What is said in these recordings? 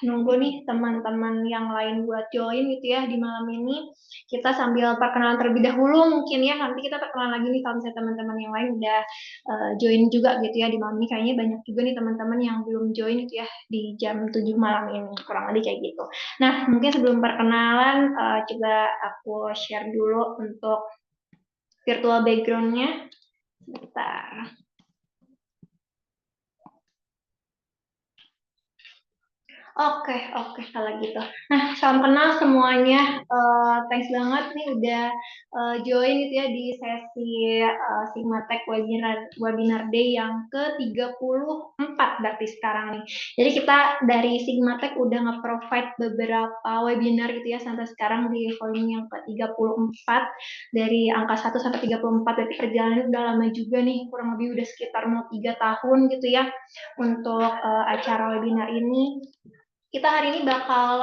nunggu nih teman-teman yang lain buat join gitu ya di malam ini. Kita sambil perkenalan terlebih dahulu mungkin ya. Nanti kita perkenalan lagi nih kalau misalnya teman-teman yang lain udah join juga gitu ya di malam ini. Kayaknya banyak juga nih teman-teman yang belum join gitu ya di jam 7 malam ini. Kurang lebih kayak gitu. Nah, mungkin sebelum perkenalan coba aku share dulu untuk virtual background-nya. Bentar. Oke, oke kalau gitu. Nah, salam kenal semuanya. Thanks banget nih udah join gitu ya di sesi Sigma Tech Webinar Day yang ke-34 berarti sekarang nih. Jadi kita dari Sigma Tech udah nge-provide beberapa webinar gitu ya sampai sekarang di volume yang ke-34 dari angka 1 sampai 34 berarti perjalanannya udah lama juga nih, kurang lebih udah sekitar mau 3 tahun gitu ya untuk acara webinar ini. Kita hari ini bakal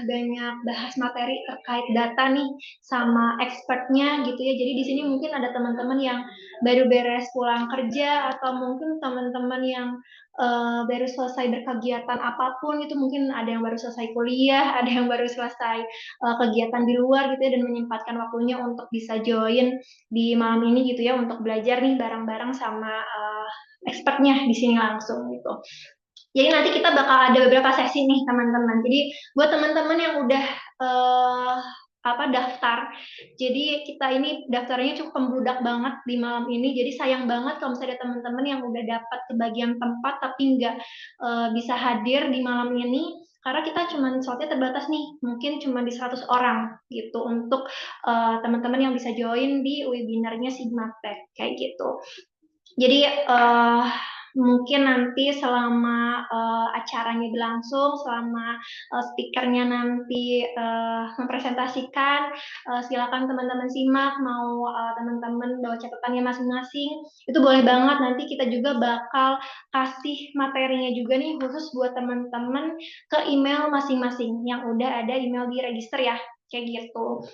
banyak bahas materi terkait data nih sama expertnya gitu ya. Jadi di sini mungkin ada teman-teman yang baru beres pulang kerja atau mungkin teman-teman yang baru selesai berkegiatan apapun itu, mungkin ada yang baru selesai kuliah, ada yang baru selesai kegiatan di luar gitu ya dan menyempatkan waktunya untuk bisa join di malam ini gitu ya untuk belajar nih bareng-bareng sama expertnya di sini langsung gitu. Jadi nanti kita bakal ada beberapa sesi nih teman-teman. Jadi buat teman-teman yang udah uh, daftar, jadi kita ini daftarnya cukup pembludak banget di malam ini. Jadi sayang banget kalau misalnya ada teman-teman yang udah dapat kebagian tempat tapi nggak bisa hadir di malam ini. Karena kita cuma slotnya terbatas nih, mungkin cuma di 100 orang gitu untuk teman-teman yang bisa join di webinarnya Sigma Tech kayak gitu. Jadi mungkin nanti selama acaranya berlangsung, selama speakernya nanti mempresentasikan, silakan teman-teman simak, mau teman-teman bawa catatannya masing-masing, itu boleh banget. Nanti kita juga bakal kasih materinya juga nih khusus buat teman-teman ke email masing-masing yang udah ada email di register ya, kayak gitu.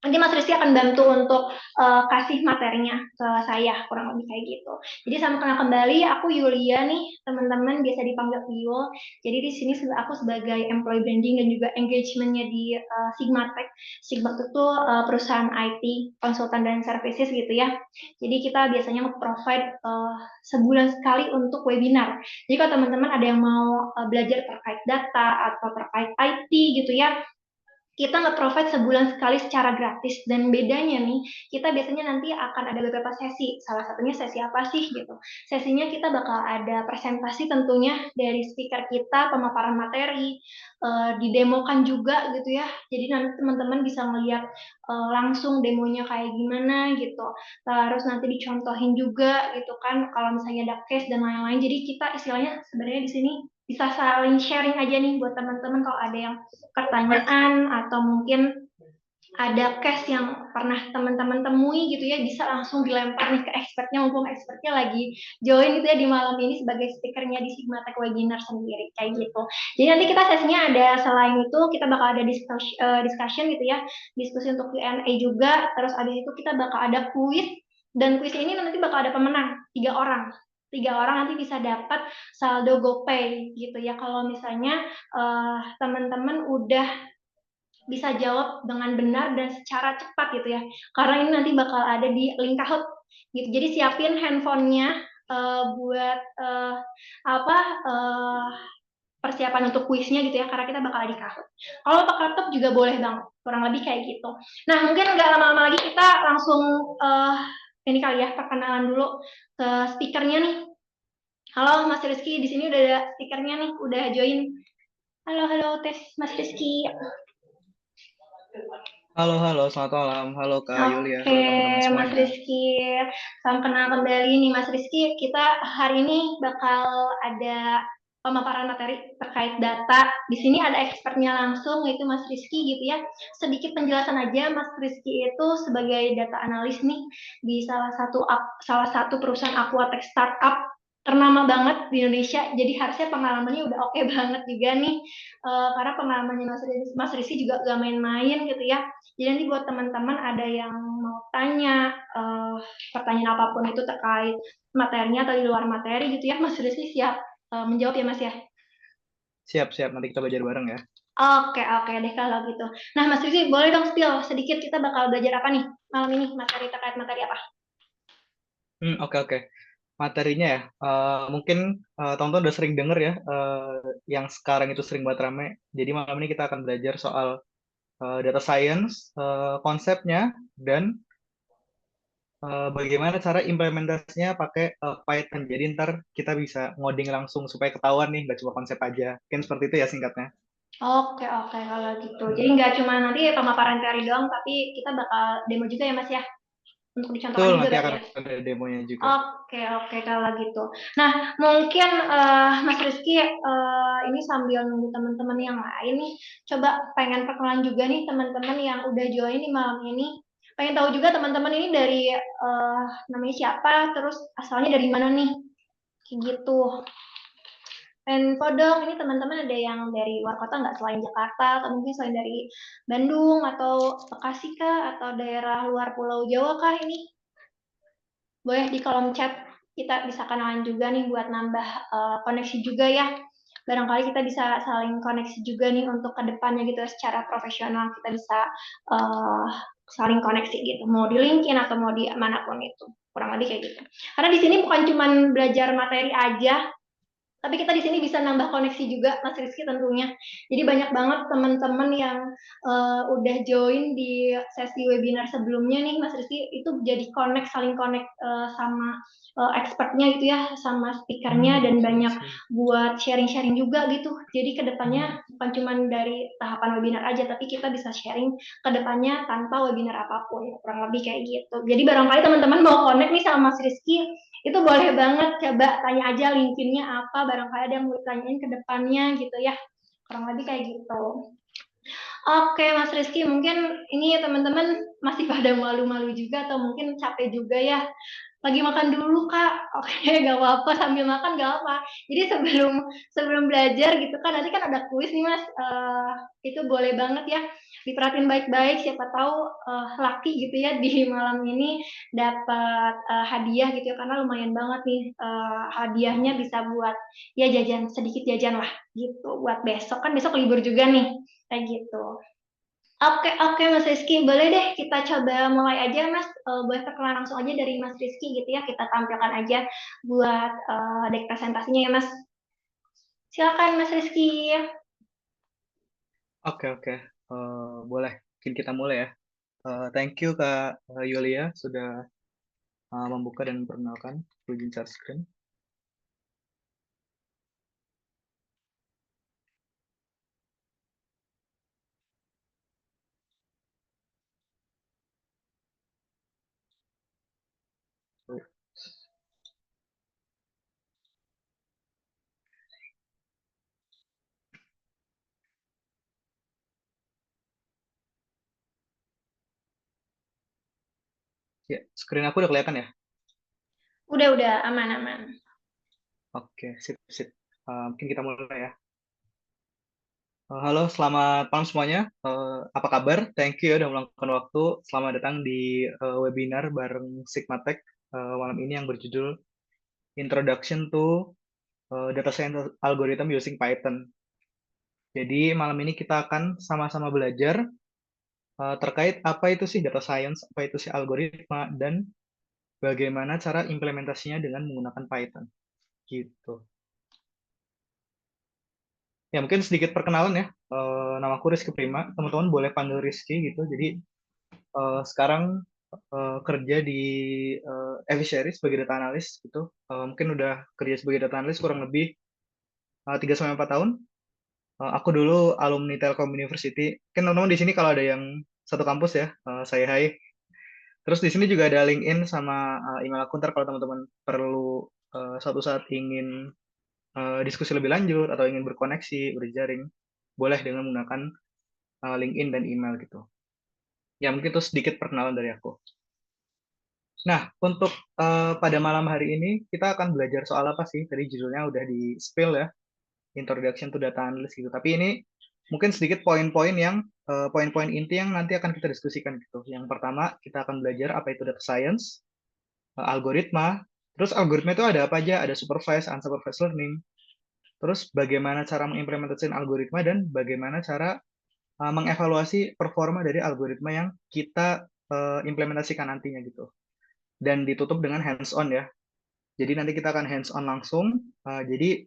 Nanti Mas Rizky akan bantu untuk kasih materinya ke saya, kurang lebih kayak gitu. Jadi sama kenal kembali, aku Yulia nih, teman-teman biasa dipanggil Yul. Jadi di sini aku sebagai employee branding dan juga engagementnya di Sigma Tech. Sigma itu perusahaan IT, konsultan dan services gitu ya. Jadi kita biasanya provide sebulan sekali untuk webinar. Jadi kalau teman-teman ada yang mau belajar terkait data atau terkait IT gitu ya, kita nge-provide sebulan sekali secara gratis, dan bedanya nih kita biasanya nanti akan ada beberapa sesi. Salah satunya sesi apa sih gitu, sesinya kita bakal ada presentasi tentunya dari speaker kita, pemaparan materi, didemokan juga gitu ya, jadi nanti teman-teman bisa melihat langsung demonya kayak gimana gitu, terus nanti dicontohin juga gitu kan kalau misalnya ada case dan lain-lain. Jadi kita istilahnya sebenarnya di sini bisa saling sharing aja nih buat teman-teman kalau ada yang pertanyaan atau mungkin ada case yang pernah teman-teman temui gitu ya, bisa langsung dilempar nih ke expertnya, mumpung expertnya lagi join gitu ya di malam ini sebagai speakernya di Sigma Tech Webinar sendiri kayak gitu. Jadi nanti kita sesinya ada, selain itu kita bakal ada discussion gitu ya, diskusi untuk Q&A juga, terus abis itu kita bakal ada quiz, dan quiz ini nanti bakal ada pemenang 3 orang. 3 orang nanti bisa dapat saldo GoPay gitu ya kalau misalnya teman-teman udah bisa jawab dengan benar dan secara cepat gitu ya. Karena ini nanti bakal ada di link Kahoot gitu. Jadi siapin handphonenya buat apa uh, persiapan untuk kuisnya gitu ya, karena kita bakal di Kahoot. Kalau pakai laptop juga boleh banget, kurang lebih kayak gitu. Nah, mungkin nggak lama-lama lagi kita langsung ini kali ya, perkenalan dulu ke speakernya nih. Halo Mas Rizky, di sini udah ada speakernya nih, udah join. Halo, halo, tes Mas Rizky. Halo, halo, selamat malam. Halo Kak Yulia, Oke, halo teman-teman Mas semuanya. Rizky. Salam kenal kembali nih Mas Rizky. Kita hari ini bakal ada pemaparan materi terkait data. Di sini ada expertnya langsung, yaitu Mas Rizky gitu ya. Sedikit penjelasan aja, Mas Rizky itu sebagai data analis nih di salah satu perusahaan aquatech startup ternama banget di Indonesia. Jadi harusnya pengalamannya udah oke banget juga nih. Karena pengalamannya Mas Rizky juga gak main-main gitu ya. Jadi nanti buat teman-teman ada yang mau tanya pertanyaan apapun itu terkait materinya atau di luar materi gitu ya, Mas Rizky siap menjawab ya Mas ya. Siap-siap, nanti kita belajar bareng ya. Oke, oke deh kalau gitu. Nah, Mas Rizky, boleh dong spill sedikit kita bakal belajar apa nih malam ini? Materi terkait materi apa? Oke, oke. Materinya ya, mungkin teman-teman udah sering denger ya, yang sekarang itu sering banget rame. Jadi malam ini kita akan belajar soal data science, konsepnya, dan bagaimana cara implementasinya pakai Python. Jadi ntar kita bisa ngoding langsung supaya ketahuan nih, nggak cuma konsep aja. Mungkin seperti itu ya singkatnya. Oke, oke kalau gitu. Jadi Hmm. nggak cuma nanti pemaparan teori doang, tapi kita bakal demo juga ya Mas ya, untuk dicontohkan Betul, juga nanti berarti akan ya. ada demonya juga. Oke, oke kalau gitu. Nah, mungkin Mas Rizky ini sambil nunggu teman-teman yang lain nih, coba pengen perkenalan juga nih teman-teman yang udah join di malam ini. Pengen tahu juga teman-teman ini dari namanya siapa, terus asalnya dari mana nih, kayak gitu. Info dong, ini teman-teman ada yang dari luar kota nggak selain Jakarta, atau mungkin selain dari Bandung, atau Bekasi kah, atau daerah luar Pulau Jawa kah ini? Boleh di kolom chat kita bisa kenalan juga nih buat nambah koneksi juga ya. Barangkali kita bisa saling koneksi juga nih untuk kedepannya gitu secara profesional kita bisa uh, saling koneksi gitu. Mau di LinkedIn atau mau di manapun itu. Kurang lebih kayak gitu. Karena di sini bukan cuma belajar materi aja, tapi kita di sini bisa nambah koneksi juga, Mas Rizky tentunya. Jadi banyak banget teman-teman yang udah join di sesi webinar sebelumnya nih, Mas Rizky, itu jadi connect, saling connect sama expertnya gitu ya, sama speakernya, dan I banyak see. buat sharing-sharing juga gitu. Jadi kedepannya bukan cuma dari tahapan webinar aja, tapi kita bisa sharing kedepannya tanpa webinar apapun, kurang lebih kayak gitu. Jadi barangkali teman-teman mau connect nih sama Mas Rizky, itu boleh banget, coba tanya aja LinkedIn-nya apa, barangkali ada yang mau ditanyain ke depannya gitu ya, kurang lebih kayak gitu. Oke Mas Rizky, mungkin ini teman-teman masih pada malu-malu juga atau mungkin capek juga ya, lagi makan dulu Kak. Oke, gak apa-apa, sambil makan gak apa. Jadi sebelum sebelum belajar gitu kan, nanti kan ada kuis nih Mas. Itu boleh banget ya diperhatiin baik-baik, siapa tahu laki gitu ya di malam ini dapat hadiah gitu ya, karena lumayan banget nih hadiahnya, bisa buat ya jajan, sedikit jajan lah gitu buat besok, kan besok libur juga nih kayak gitu. Oke, oke Mas Rizky, boleh deh kita coba mulai aja Mas. Boleh perkenalan langsung aja dari Mas Rizky gitu ya, kita tampilkan aja buat deck presentasinya ya Mas. Silakan Mas Rizky. Oke, oke. Boleh. Mungkin kita mulai ya. Thank you Kak Yulia sudah membuka dan memperkenalkan. Aku izin share screen. Ya, screen aku udah kelihatan ya? Udah aman-aman. Oke, sip, sip. Mungkin kita mulai ya. Halo, selamat malam semuanya. Apa kabar? Thank you ya udah meluangkan waktu. Selamat datang di webinar bareng Sigmatech malam ini yang berjudul Introduction to Data Science Algorithm Using Python. Jadi malam ini kita akan sama-sama belajar terkait apa itu sih data science, apa itu sih algoritma, dan bagaimana cara implementasinya dengan menggunakan Python. Gitu. Ya, mungkin sedikit perkenalan ya. Namaku Rizky Prima. Teman-teman boleh panggil Rizky gitu. Jadi sekarang kerja di Eviseries sebagai data analis gitu. Mungkin udah kerja sebagai data analis kurang lebih 3 sampai 4 tahun. Aku dulu alumni Telkom University. Kan teman-teman di sini kalau ada yang satu kampus ya, saya hai. Terus di sini juga ada LinkedIn sama email aku, ntar kalau teman-teman perlu suatu saat ingin diskusi lebih lanjut atau ingin berkoneksi, berjaring, boleh dengan menggunakan LinkedIn dan email gitu. Ya mungkin itu sedikit perkenalan dari aku. Nah, untuk pada malam hari ini kita akan belajar soal apa sih? Tadi judulnya udah di spill ya, Introduction to Data Analysis gitu. Tapi ini mungkin sedikit poin-poin yang poin-poin inti yang nanti akan kita diskusikan gitu. Yang pertama kita akan belajar apa itu data science, algoritma. Terus algoritma itu ada apa aja? Ada supervised, unsupervised learning. terus bagaimana cara mengimplementasikan algoritma, dan bagaimana cara mengevaluasi performa dari algoritma yang kita implementasikan nantinya gitu. Dan ditutup dengan hands-on ya. Jadi nanti kita akan hands-on langsung. Jadi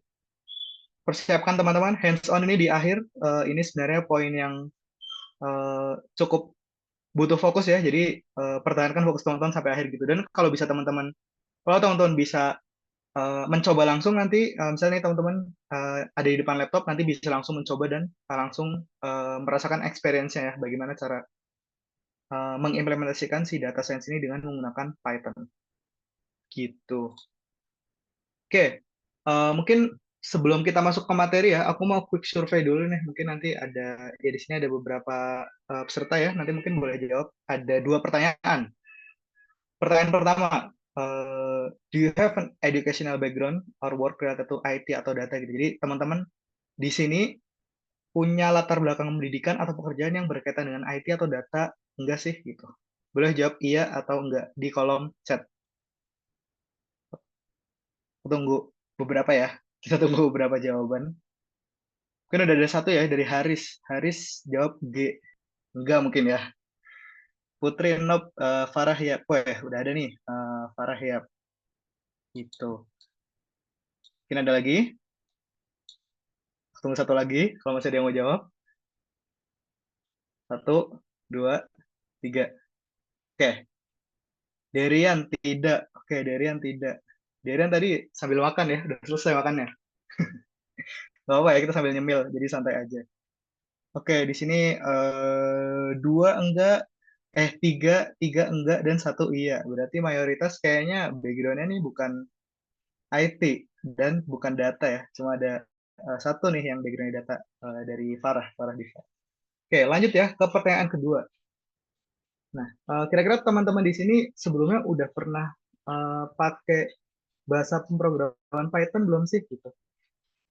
persiapkan teman-teman, hands-on ini di akhir. Ini sebenarnya poin yang cukup butuh fokus ya. Jadi pertahankan fokus teman-teman sampai akhir gitu. Dan kalau teman-teman bisa mencoba langsung nanti, misalnya teman-teman ada di depan laptop, nanti bisa langsung mencoba dan langsung merasakan experience-nya ya, bagaimana cara mengimplementasikan si data science ini dengan menggunakan Python. Gitu. Oke, mungkin sebelum kita masuk ke materi ya, aku mau quick survey dulu nih. Mungkin nanti ya di sini ada beberapa peserta ya, nanti mungkin boleh jawab. Ada 2 pertanyaan. Pertanyaan pertama, do you have an educational background or work related to IT atau data gitu. Jadi teman-teman di sini punya latar belakang pendidikan atau pekerjaan yang berkaitan dengan IT atau data, enggak sih gitu. Boleh jawab iya atau enggak di kolom chat. Tunggu beberapa ya. Kita tunggu beberapa jawaban. Mungkin udah ada satu ya dari Haris. Haris jawab G. Enggak mungkin ya. Putri Nob, Farah ya. Wah, udah ada nih. Farah ya. Gitu. Mungkin ada lagi. Tunggu satu lagi. Kalau masih ada yang mau jawab. 1, 2, 3. Oke. Derian tidak. Oke, Derian tidak. Derian tadi sambil makan ya. Udah selesai makannya. Gak apa ya, kita sambil nyemil. Jadi santai aja. Oke, di sini 2 enggak, tiga enggak dan 1 iya. Berarti mayoritas kayaknya background-nya nih bukan IT dan bukan data ya. Cuma ada satu nih yang background data dari Farah Diva. Oke, lanjut ya ke pertanyaan kedua. Nah, kira-kira teman-teman di sini sebelumnya udah pernah pakai bahasa pemrograman Python belum sih gitu?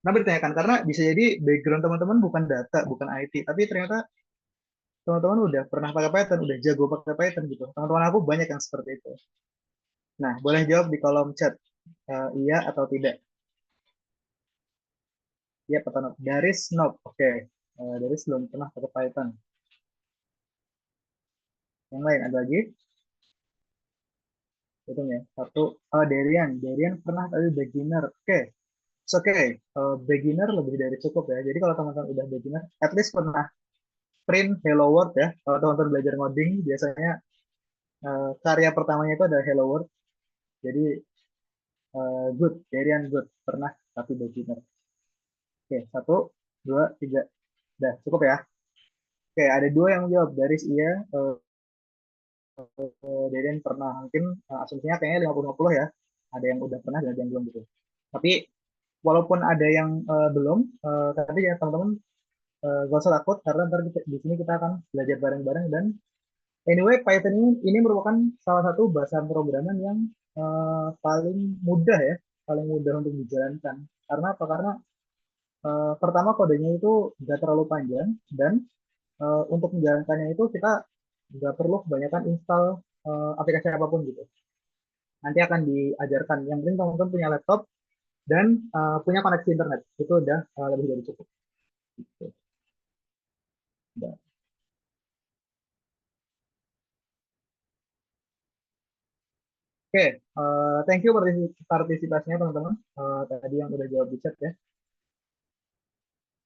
Nah, bertanyakan karena bisa jadi background teman-teman bukan data, bukan IT, tapi ternyata teman-teman udah pernah pakai Python, udah jago pakai Python gitu. Teman-teman aku banyak yang seperti itu. Nah, boleh jawab di kolom chat iya atau tidak. Iya atau no. Daris nope. Oke. Daris belum pernah pakai Python. Yang lain ada lagi? Hitung ya. Satu. Darian. Darian pernah tapi beginner. Oke. It's okay. Beginner lebih dari cukup ya. Jadi kalau teman-teman udah beginner, at least pernah print Hello World ya. Kalau teman-teman belajar ngoding, biasanya karya pertamanya itu adalah Hello World. Jadi good, Darian good. Pernah tapi beginner. Oke, 1, 2, 3. Udah, cukup ya. Oke, ada 2 yang jawab. Dari iya, Deden pernah. Mungkin asumsinya kayaknya 50-50 ya. Ada yang udah pernah dan ada yang belum gitu. Tapi walaupun ada yang belum, tapi ya teman-teman gak usah takut karena ntar di sini kita akan belajar bareng-bareng. Dan anyway, Python ini merupakan salah satu bahasa pemrograman yang paling mudah ya, paling mudah untuk dijalankan. Karena apa? Karena pertama kodenya itu nggak terlalu panjang, dan untuk menjalankannya itu kita nggak perlu kebanyakan install aplikasi apapun gitu. Nanti akan diajarkan. Yang penting teman-teman punya laptop dan punya koneksi internet. Itu udah lebih dari cukup. Gitu. Udah. Oke, thank you partisipasinya teman-teman. Tadi yang udah jawab di chat ya.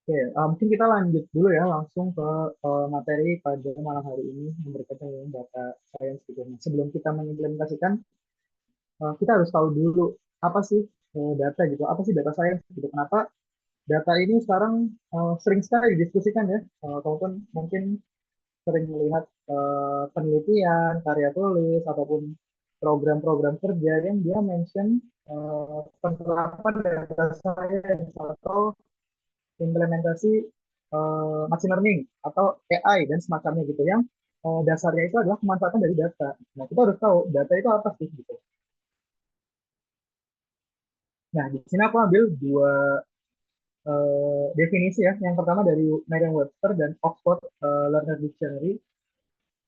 Oke, mungkin kita lanjut dulu ya langsung ke materi pada malam hari ini yang berkaitan dengan data science gitu. Nah, sebelum kita mengimplementasikan, kita harus tahu dulu apa sih data gitu, apa sih data science gitu. Kenapa data ini sekarang sering sekali didiskusikan ya, teman-teman mungkin sering melihat penelitian, karya tulis ataupun program-program kerja yang dia mention penerapan data science atau implementasi machine learning atau AI dan semacamnya gitu, yang dasarnya itu adalah pemanfaatan dari data. Nah, kita harus tahu data itu apa sih gitu. Nah, di sini aku ambil 2 definisi ya. Yang pertama dari Merriam-Webster dan Oxford Learner Dictionary.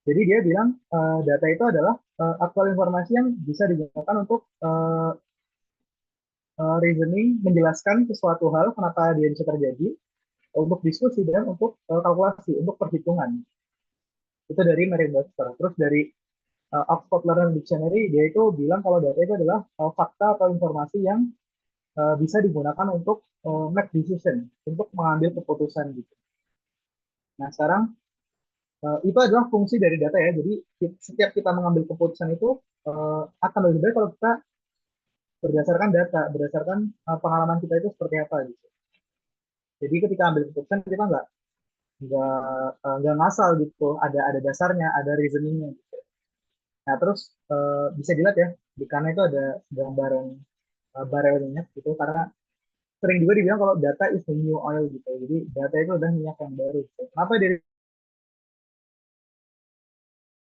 Jadi dia bilang data itu adalah aktual informasi yang bisa digunakan untuk reasoning, menjelaskan sesuatu hal kenapa dia bisa terjadi, untuk diskusi dan untuk kalkulasi, untuk perhitungan. Itu dari Merriam-Webster. Terus dari Oxford Learner Dictionary, dia itu bilang kalau data itu adalah fakta atau informasi yang bisa digunakan untuk make decision, untuk mengambil keputusan gitu. Nah sekarang itu adalah fungsi dari data ya. Jadi setiap kita mengambil keputusan itu akan lebih baik kalau kita berdasarkan data, berdasarkan pengalaman kita itu seperti apa gitu. Jadi ketika ambil keputusan kita nggak ngasal gitu, ada dasarnya, ada reasoningnya. Gitu. Nah terus bisa dilihat ya di kanan itu ada gambaran barel minyak gitu, karena sering juga dibilang kalau data is the new oil gitu. Jadi data itu adalah minyak yang baru. Gitu. Kenapa dari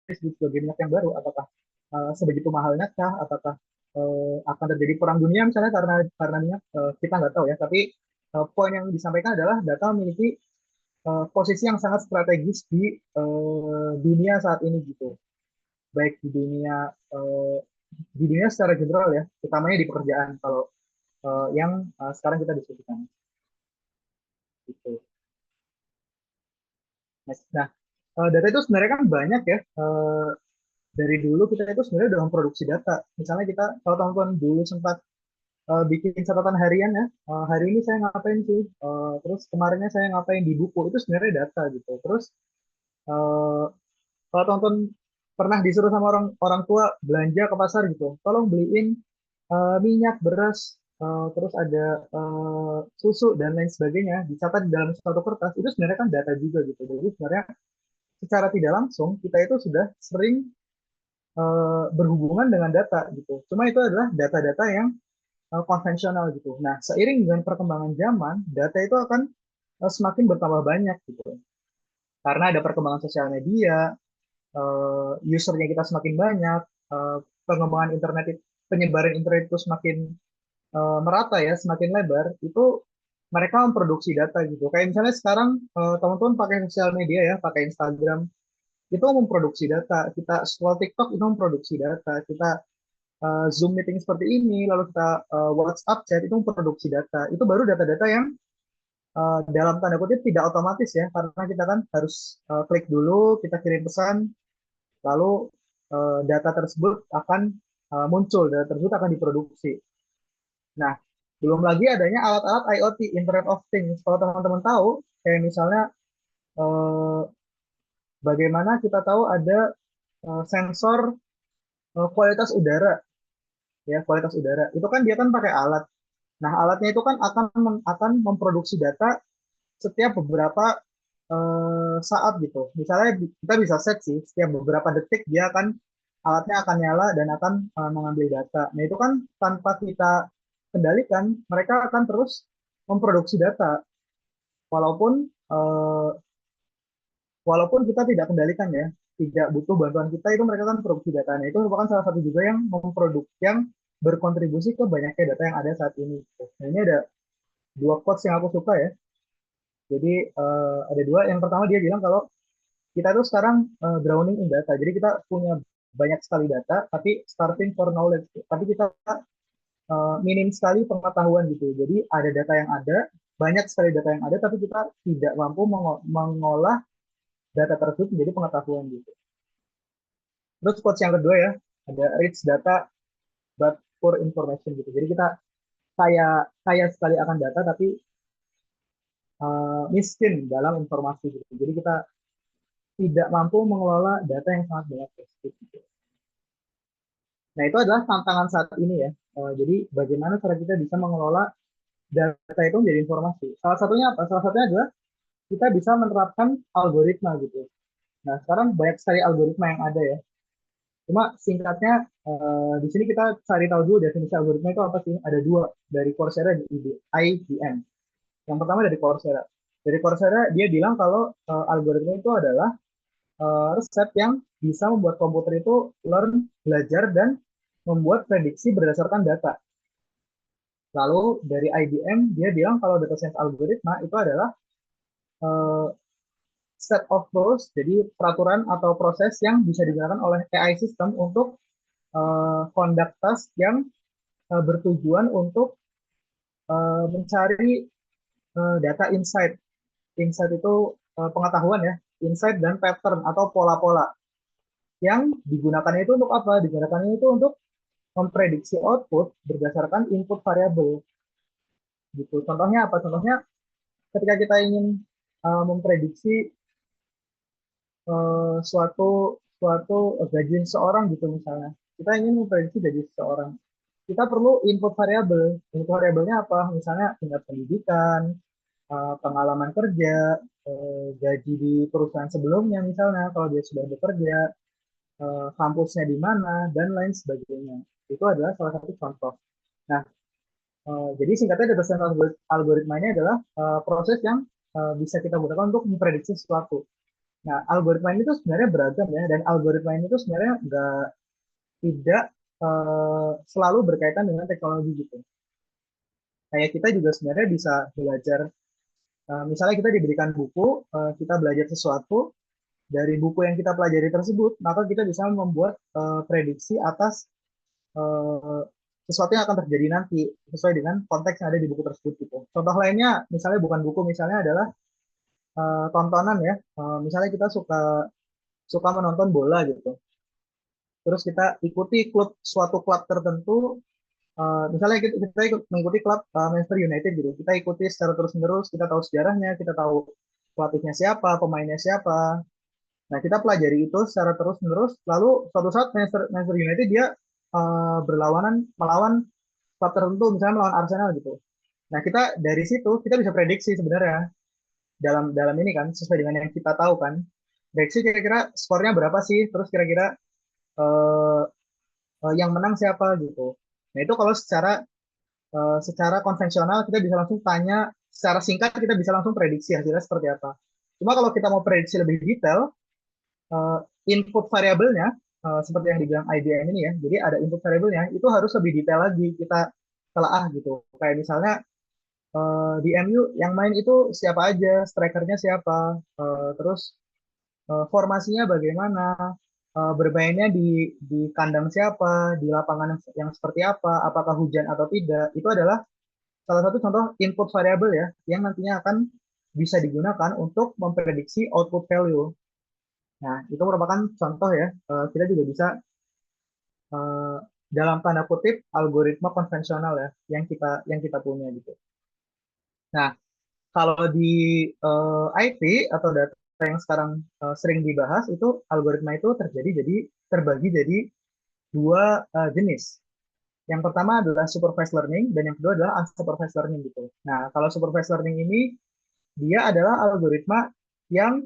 disebut sebagai minyak yang baru? Apakah sebegitu mahalnya kah? Apakah akan terjadi perang dunia misalnya karena minyak? Kita nggak tahu ya. Tapi poin yang disampaikan adalah data memiliki posisi yang sangat strategis di dunia saat ini gitu. Baik di dunia secara general ya, utamanya di pekerjaan kalau yang sekarang kita diskusikan. Gitu. Nah, data itu sebenarnya kan banyak ya. Dari dulu kita itu sebenarnya udah memproduksi data. Misalnya kita, kalau teman-teman dulu sempat bikin catatan harian ya, hari ini saya ngapain sih, terus kemarinnya saya ngapain di buku, itu sebenarnya data gitu. Terus uh, kalau teman-teman pernah disuruh sama orang orang tua belanja ke pasar gitu, tolong beliin minyak, beras, terus ada susu dan lain sebagainya, dicatat di dalam suatu kertas, itu sebenarnya kan data juga gitu. Jadi sebenarnya secara tidak langsung kita itu sudah sering berhubungan dengan data gitu. Cuma itu adalah data-data yang konvensional gitu. Nah, seiring dengan perkembangan zaman, data itu akan semakin bertambah banyak gitu. Karena ada perkembangan sosial media, usernya kita semakin banyak, pengembangan internet, penyebaran internet itu semakin merata ya, semakin lebar, itu mereka memproduksi data gitu. Kayak misalnya sekarang teman-teman pakai sosial media ya, pakai Instagram, itu memproduksi data. Kita scroll TikTok itu memproduksi data. Kita Zoom meeting seperti ini, lalu kita WhatsApp chat itu memproduksi data. Itu baru data-data yang dalam tanda kutip tidak otomatis ya, karena kita kan harus klik dulu, kita kirim pesan, lalu data tersebut akan muncul, data tersebut akan diproduksi. Nah, belum lagi adanya alat-alat IoT, Internet of Things. Kalau teman-teman tahu, kayak misalnya eh, bagaimana kita tahu ada sensor kualitas udara, ya kualitas udara. Itu kan dia kan pakai alat. Nah, alatnya itu kan akan memproduksi data setiap beberapa saat gitu. Misalnya kita bisa set sih, setiap beberapa detik dia akan alatnya akan nyala dan akan mengambil data. Nah, itu kan tanpa kita kendalikan, mereka akan terus memproduksi data walaupun uh, walaupun kita tidak kendalikan ya, tidak butuh bantuan kita, itu mereka kan produksi data. Nah, itu merupakan salah satu juga yang yang berkontribusi ke banyaknya data yang ada saat ini. Nah, ini ada dua quotes yang aku suka ya. Jadi ada dua. Yang pertama dia bilang kalau kita tuh sekarang drowning in data. Jadi kita punya banyak sekali data, tapi starting for knowledge. Tapi kita minim sekali pengetahuan gitu. Jadi ada data yang ada, banyak sekali data yang ada, tapi kita tidak mampu mengolah data tersebut menjadi pengetahuan gitu. Terus quotes yang kedua ya, ada rich data but poor information gitu. Jadi kita kaya kaya sekali akan data, tapi miskin dalam informasi gitu. Jadi kita tidak mampu mengelola data yang sangat banyak tersebut. Gitu. Nah itu adalah tantangan saat ini ya. Jadi bagaimana cara kita bisa mengelola data itu menjadi informasi. Salah satunya apa? Salah satunya adalah kita bisa menerapkan algoritma gitu. Nah sekarang banyak sekali algoritma yang ada ya. Cuma singkatnya di sini kita cari tahu dulu definisi algoritma itu apa sih? Ada dua dari Coursera dan IBM. Yang pertama dari Coursera. Dari Coursera dia bilang kalau algoritma itu adalah resep yang bisa membuat komputer itu belajar dan membuat prediksi berdasarkan data. Lalu dari IBM dia bilang kalau data science algoritma itu adalah uh, set of rules, jadi peraturan atau proses yang bisa digunakan oleh AI system untuk conduct task yang bertujuan untuk mencari data insight. Insight itu pengetahuan ya, insight dan pattern atau pola-pola yang digunakannya itu untuk apa? Digunakannya itu untuk memprediksi output berdasarkan input variabel gitu. Contohnya apa? Contohnya ketika kita ingin memprediksi suatu suatu gaji seseorang gitu misalnya. Kita ingin memprediksi gaji seseorang. Kita perlu input variabel. Input variabelnya apa? Misalnya tingkat pendidikan, pengalaman kerja, gaji di perusahaan sebelumnya misalnya kalau dia sudah bekerja, kampusnya di mana, dan lain sebagainya. Itu adalah salah satu contoh. Nah, jadi singkatnya data science algoritma ini adalah proses yang bisa kita gunakan untuk memprediksi sesuatu. Nah, algoritma ini tuh sebenarnya beragam ya, dan algoritma ini tuh sebenarnya nggak tidak selalu berkaitan dengan teknologi gitu. Kayak kita juga sebenarnya bisa belajar, misalnya kita diberikan buku, kita belajar sesuatu, dari buku yang kita pelajari tersebut, maka kita bisa membuat prediksi atas eh, sesuatu yang akan terjadi nanti sesuai dengan konteks yang ada di buku tersebut gitu. Contoh lainnya, misalnya bukan buku, misalnya adalah tontonan ya. Misalnya kita suka suka menonton bola gitu. Terus kita ikuti suatu klub tertentu. Misalnya kita ikut mengikuti klub Manchester United gitu. Kita ikuti secara terus-menerus. Kita tahu sejarahnya, kita tahu pelatihnya siapa, pemainnya siapa. Nah, kita pelajari itu secara terus-menerus. Lalu suatu saat Manchester United dia berlawanan melawan klub tertentu, misalnya melawan Arsenal gitu. Nah, kita dari situ kita bisa prediksi sebenarnya dalam dalam ini kan sesuai dengan yang kita tahu kan. Prediksi kira-kira skornya berapa sih? Terus kira-kira uh, yang menang siapa gitu. Nah, itu kalau secara konvensional kita bisa langsung tanya secara singkat, kita bisa langsung prediksi hasilnya seperti apa. Cuma kalau kita mau prediksi lebih detail, uh, input variabelnya seperti yang dibilang IBM ini ya. Jadi ada input variabelnya itu harus lebih detail lagi kita telaah gitu. Kayak misalnya di MU yang main itu siapa aja, strikernya siapa, terus formasinya bagaimana, bermainnya di kandang siapa, di lapangan yang seperti apa, apakah hujan atau tidak. Itu adalah salah satu contoh input variabel ya, yang nantinya akan bisa digunakan untuk memprediksi output value. Nah, itu merupakan contoh ya, kita juga bisa eh, dalam tanda kutip algoritma konvensional ya, yang kita punya gitu. Nah, kalau di IT atau data yang sekarang sering dibahas itu algoritma itu terbagi jadi dua jenis. Yang pertama adalah supervised learning dan yang kedua adalah unsupervised learning gitu. Nah, kalau supervised learning ini dia adalah algoritma yang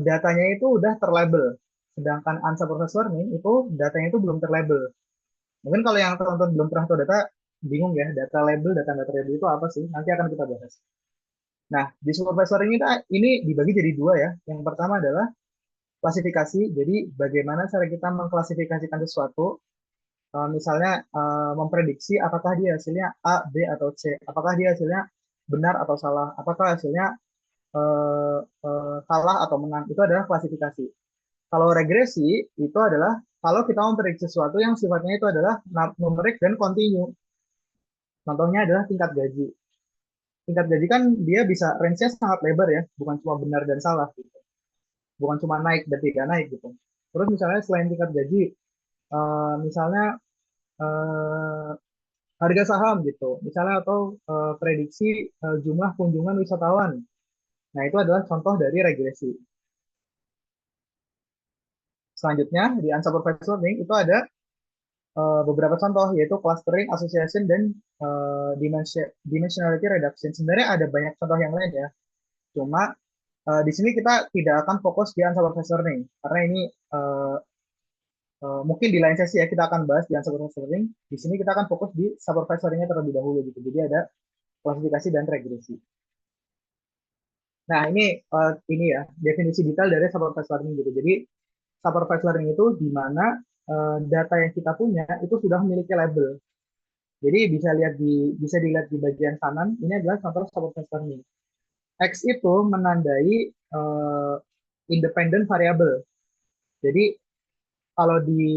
datanya itu udah terlabel. Sedangkan unsupervised learning itu datanya itu belum terlabel. Mungkin kalau yang teman-teman belum pernah tahu data, bingung ya, data label, data nggak terlabel itu apa sih? Nanti akan kita bahas. Nah, di supervisor ini dibagi jadi dua ya. Yang pertama adalah klasifikasi. Jadi bagaimana cara kita mengklasifikasikan sesuatu. Misalnya memprediksi apakah dia hasilnya A, B, atau C. Apakah dia hasilnya benar atau salah. Apakah hasilnya salah atau menang. Itu adalah klasifikasi. Kalau regresi itu adalah kalau kita memprediksi sesuatu yang sifatnya itu adalah numerik dan kontinu. Contohnya adalah tingkat gaji. Tingkat gaji kan dia bisa range-nya sangat lebar ya, bukan cuma benar dan salah gitu. Bukan cuma naik dan tidak naik gitu. Terus misalnya selain tingkat gaji, misalnya uh, harga saham gitu, misalnya atau prediksi jumlah kunjungan wisatawan. Nah, itu adalah contoh dari regresi. Selanjutnya di unsupervised learning itu ada beberapa contoh yaitu clustering, association, dan dimensionality reduction. Sebenarnya ada banyak contoh yang lain ya. Cuma di sini kita tidak akan fokus di unsupervised learning karena ini uh, mungkin di lain sesi ya kita akan bahas di unsupervised learning. Di sini kita akan fokus di supervised learning terlebih dahulu gitu. Jadi ada klasifikasi dan regresi. Nah, ini ya definisi detail dari supervised learning gitu. Jadi supervised learning itu di mana data yang kita punya itu sudah memiliki label. Jadi bisa dilihat di bagian kanan. Ini adalah contoh supervised learning. X itu menandai independent variable. Jadi kalau di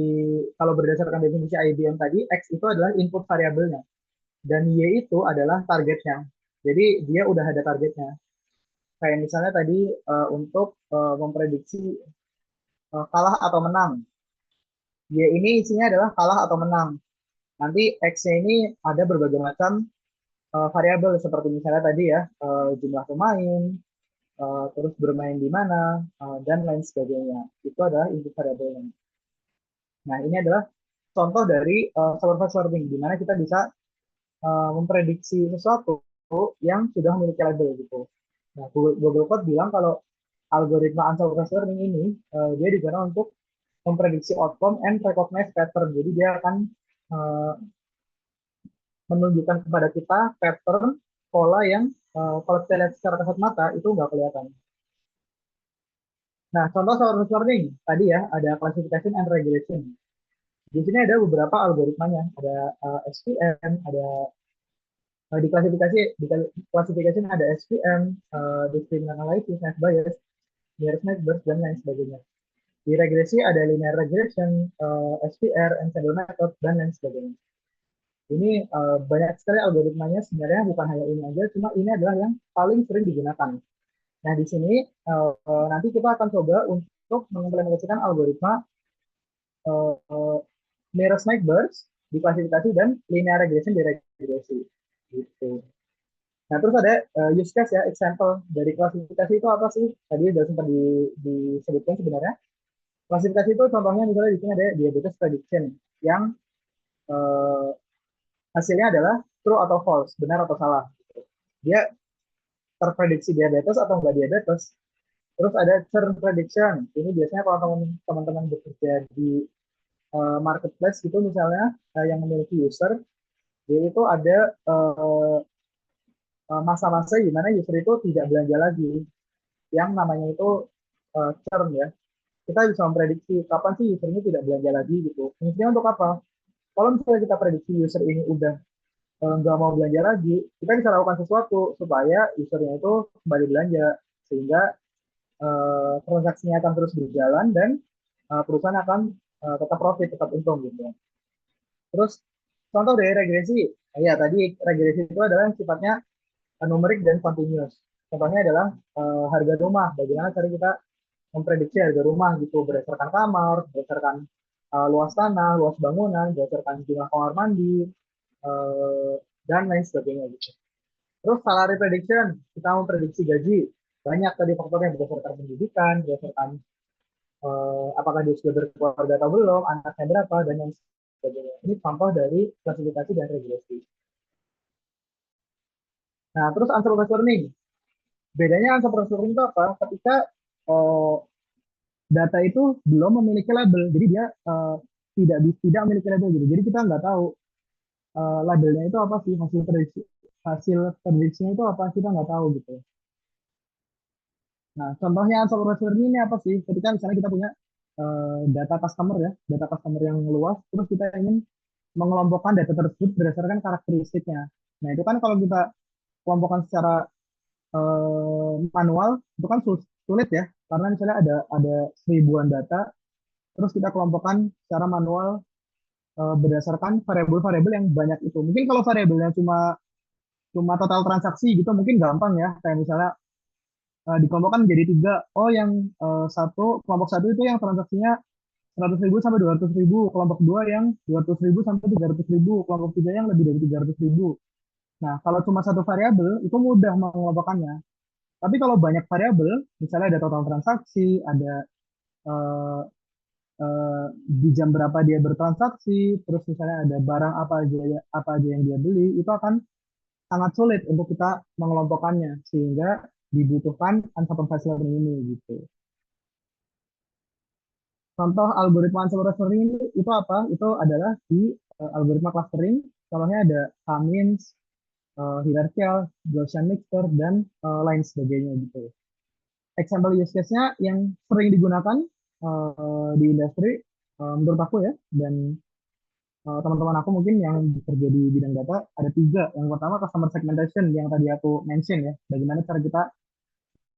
kalau berdasarkan definisi IBM tadi, X itu adalah input variabelnya. dan Y itu adalah targetnya. Jadi dia udah ada targetnya. Kayak misalnya tadi untuk memprediksi kalah atau menang. Y ini isinya adalah kalah atau menang. Nanti X-nya ini ada berbagai macam variabel seperti misalnya tadi ya, jumlah pemain, terus bermain di mana, dan lain sebagainya. Itu adalah input variabelnya. Nah, ini adalah contoh dari supervised learning, di mana kita bisa memprediksi sesuatu yang sudah memiliki label gitu. Nah, Google Code bilang kalau algoritma unsupervised learning ini dia digunakan untuk memprediksi outcome and recognize pattern. Jadi dia akan uh, menunjukkan kepada kita pattern pola yang kalau kita lihat secara kasat mata itu nggak kelihatan. Nah, contoh soal learning tadi ya ada classification and regression. Di sini ada beberapa algoritmanya, ada SVM, ada di klasifikasi ada SVM, discriminant analysis, net bias, nearest neighbors, dan lain sebagainya. Di regresi ada linear regression, SVR, ensemble method, dan lain sebagainya. Ini banyak sekali algoritmanya, sebenarnya bukan hanya ini aja, cuma ini adalah yang paling sering digunakan. Nah, di sini nanti kita akan coba untuk mengimplementasikan algoritma nearest neighbors di klasifikasi dan linear regression di regresi. Gitu. Nah, terus ada use case ya, example dari klasifikasi itu apa sih? Tadi sudah sempat disebutkan sebenarnya. Klasifikasi itu contohnya misalnya di sini ada diabetes prediction yang uh, hasilnya adalah true atau false, benar atau salah. Dia terprediksi diabetes atau enggak diabetes. Terus ada churn prediction. Ini biasanya kalau teman-teman bekerja di marketplace gitu misalnya yang memiliki user, dia itu ada masa-masa di mana user itu tidak belanja lagi. Yang namanya itu churn ya. Kita bisa memprediksi kapan sih user ini tidak belanja lagi gitu. Fungsinya untuk apa? Kalau misalnya kita prediksi user ini udah nggak mau belanja lagi, kita bisa lakukan sesuatu supaya usernya itu kembali belanja sehingga transaksinya akan terus berjalan dan perusahaan akan tetap profit, tetap untung gitu. Terus contoh dari regresi, ya tadi regresi itu adalah yang sifatnya numerik dan continuous. Contohnya adalah harga rumah. Bagaimana cara kita memprediksi harga rumah gitu berdasarkan kamar, berdasarkan luas tanah, luas bangunan, berdasarkan jumlah kamar mandi, uh, dan lain sebagainya gitu. Terus salary prediction, kita memprediksi gaji. Banyak tadi faktornya berdasarkan pendidikan, berdasarkan apakah dia sudah berkeluarga atau belum, anaknya berapa, dan lain sebagainya. Ini contoh dari klasifikasi dan regresi. Nah, terus unsupervised learning. Bedanya unsupervised learning itu apa? Ketika uh, data itu belum memiliki label, jadi dia tidak memiliki label gitu. Jadi kita nggak tahu labelnya itu apa sih, hasil prediksinya itu apa kita nggak tahu gitu. Nah, contohnya unsupervised learning ini apa sih? Ketika misalnya kita punya data customer ya, data customer yang luas, terus kita ingin mengelompokkan data tersebut berdasarkan karakteristiknya. Nah, itu kan kalau kita kelompokkan secara manual, itu kan sulit ya, karena misalnya ada seribuan data, terus kita kelompokkan secara manual berdasarkan variabel-variabel yang banyak itu. Mungkin kalau variabelnya cuma cuma total transaksi gitu mungkin gampang ya, kayak misalnya dikelompokkan menjadi tiga. Oh, yang kelompok satu itu yang transaksinya 100.000 sampai 200.000, kelompok dua yang 200.000 sampai 300.000, kelompok tiga yang lebih dari 300.000. Nah, kalau cuma satu variabel itu mudah mengelompokkannya. Tapi kalau banyak variabel, misalnya ada total transaksi, ada eh, di jam berapa dia bertransaksi, terus misalnya ada barang apa aja yang dia beli, itu akan sangat sulit untuk kita mengelompokkannya sehingga dibutuhkan unsupervised learning ini gitu. Contoh algoritma unsupervised learning itu apa? Itu adalah di algoritma clustering. Contohnya ada K-means, hierarchical, Gaussian mixture, dan lain sebagainya gitu. Example use case-nya yang sering digunakan di industri, menurut aku ya, dan teman-teman aku mungkin yang bekerja di bidang data, ada tiga. Yang pertama customer segmentation yang tadi aku mention ya, bagaimana cara kita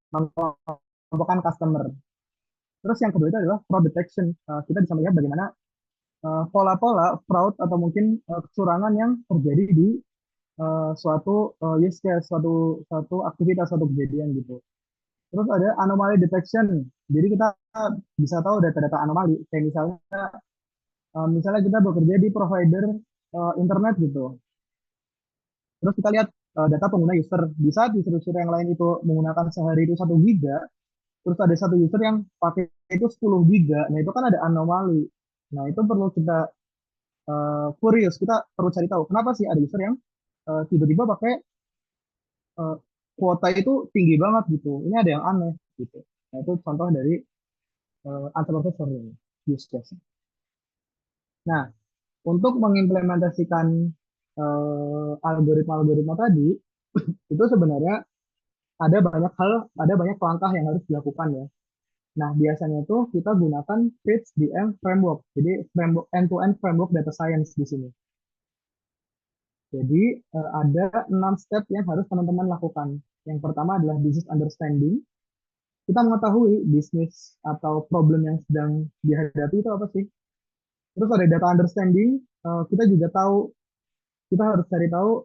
mengelompokkan customer. Terus yang kedua itu adalah fraud detection. Kita bisa melihat bagaimana pola-pola fraud atau mungkin kecurangan yang terjadi di suatu use case, suatu suatu aktivitas, suatu kejadian gitu. Terus ada anomaly detection. Jadi kita bisa tahu data-data anomali. Kayak misalnya kita bekerja di provider internet gitu. Terus kita lihat data pengguna user. Di saat user-user yang lain itu menggunakan sehari itu 1 giga, terus ada satu user yang pakai itu 10 giga. Nah, itu kan ada anomali. Nah, itu perlu kita curious, kita perlu cari tahu kenapa sih ada user yang tiba-tiba pakai eh, kuota itu tinggi banget gitu. Ini ada yang aneh gitu. Nah, itu contoh dari unsupervised learning use case. Nah, untuk mengimplementasikan algoritma-algoritma tadi, itu sebenarnya ada banyak langkah yang harus dilakukan ya. Nah, biasanya itu kita gunakan FITS-DM framework. Jadi framework end-to-end framework data science di sini. Jadi ada 6 step yang harus teman-teman lakukan. Yang pertama adalah business understanding. Kita mengetahui bisnis atau problem yang sedang dihadapi itu apa sih. Terus ada data understanding. Kita juga tahu, kita harus cari tahu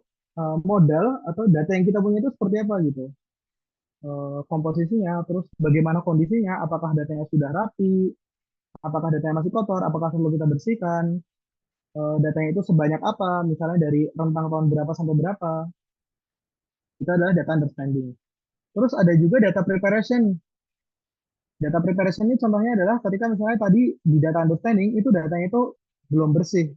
modal atau data yang kita punya itu seperti apa gitu. Komposisinya, terus bagaimana kondisinya, apakah datanya sudah rapi, apakah datanya masih kotor, apakah perlu kita bersihkan, datanya itu sebanyak apa, misalnya dari rentang tahun berapa sampai berapa, itu adalah data understanding. Terus ada juga data preparation. Data preparation ini contohnya adalah ketika misalnya tadi di data understanding itu datanya itu belum bersih.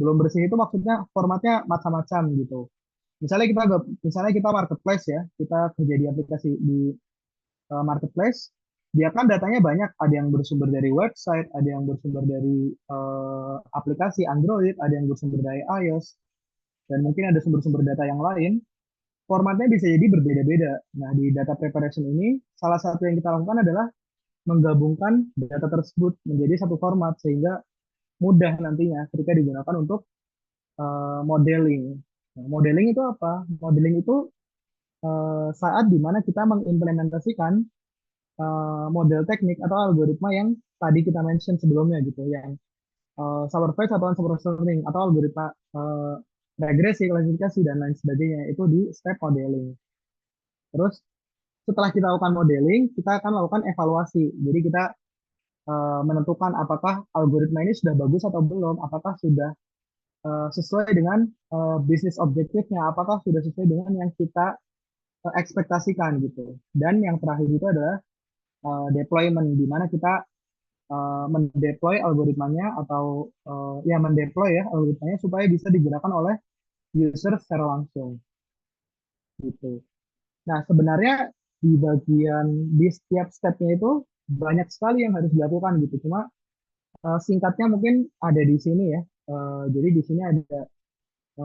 Belum bersih itu maksudnya formatnya macam-macam gitu. Misalnya kita marketplace ya, kita kerja di aplikasi di marketplace, dia kan datanya banyak, ada yang bersumber dari website, ada yang bersumber dari aplikasi Android, ada yang bersumber dari iOS, dan mungkin ada sumber-sumber data yang lain. Formatnya bisa jadi berbeda-beda. Nah, di data preparation ini, salah satu yang kita lakukan adalah menggabungkan data tersebut menjadi satu format, sehingga mudah nantinya ketika digunakan untuk modeling. Nah, modeling itu apa? Modeling itu saat dimana kita mengimplementasikan model teknik atau algoritma yang tadi kita mention sebelumnya gitu, yang supervised atau unsupervised learning atau algoritma regresi, klasifikasi dan lain sebagainya itu di step modeling. Terus setelah kita lakukan modeling, kita akan lakukan evaluasi. Jadi kita menentukan apakah algoritma ini sudah bagus atau belum, apakah sudah sesuai dengan bisnis objektifnya, apakah sudah sesuai dengan yang kita ekspektasikan gitu. Dan yang terakhir itu adalah deployment, di mana kita mendeploy algoritmanya atau ya mendeploy ya algoritmanya supaya bisa digunakan oleh user secara langsung gitu. Nah, sebenarnya di setiap stepnya itu banyak sekali yang harus dilakukan gitu. Cuma singkatnya mungkin ada di sini ya. Jadi di sini ada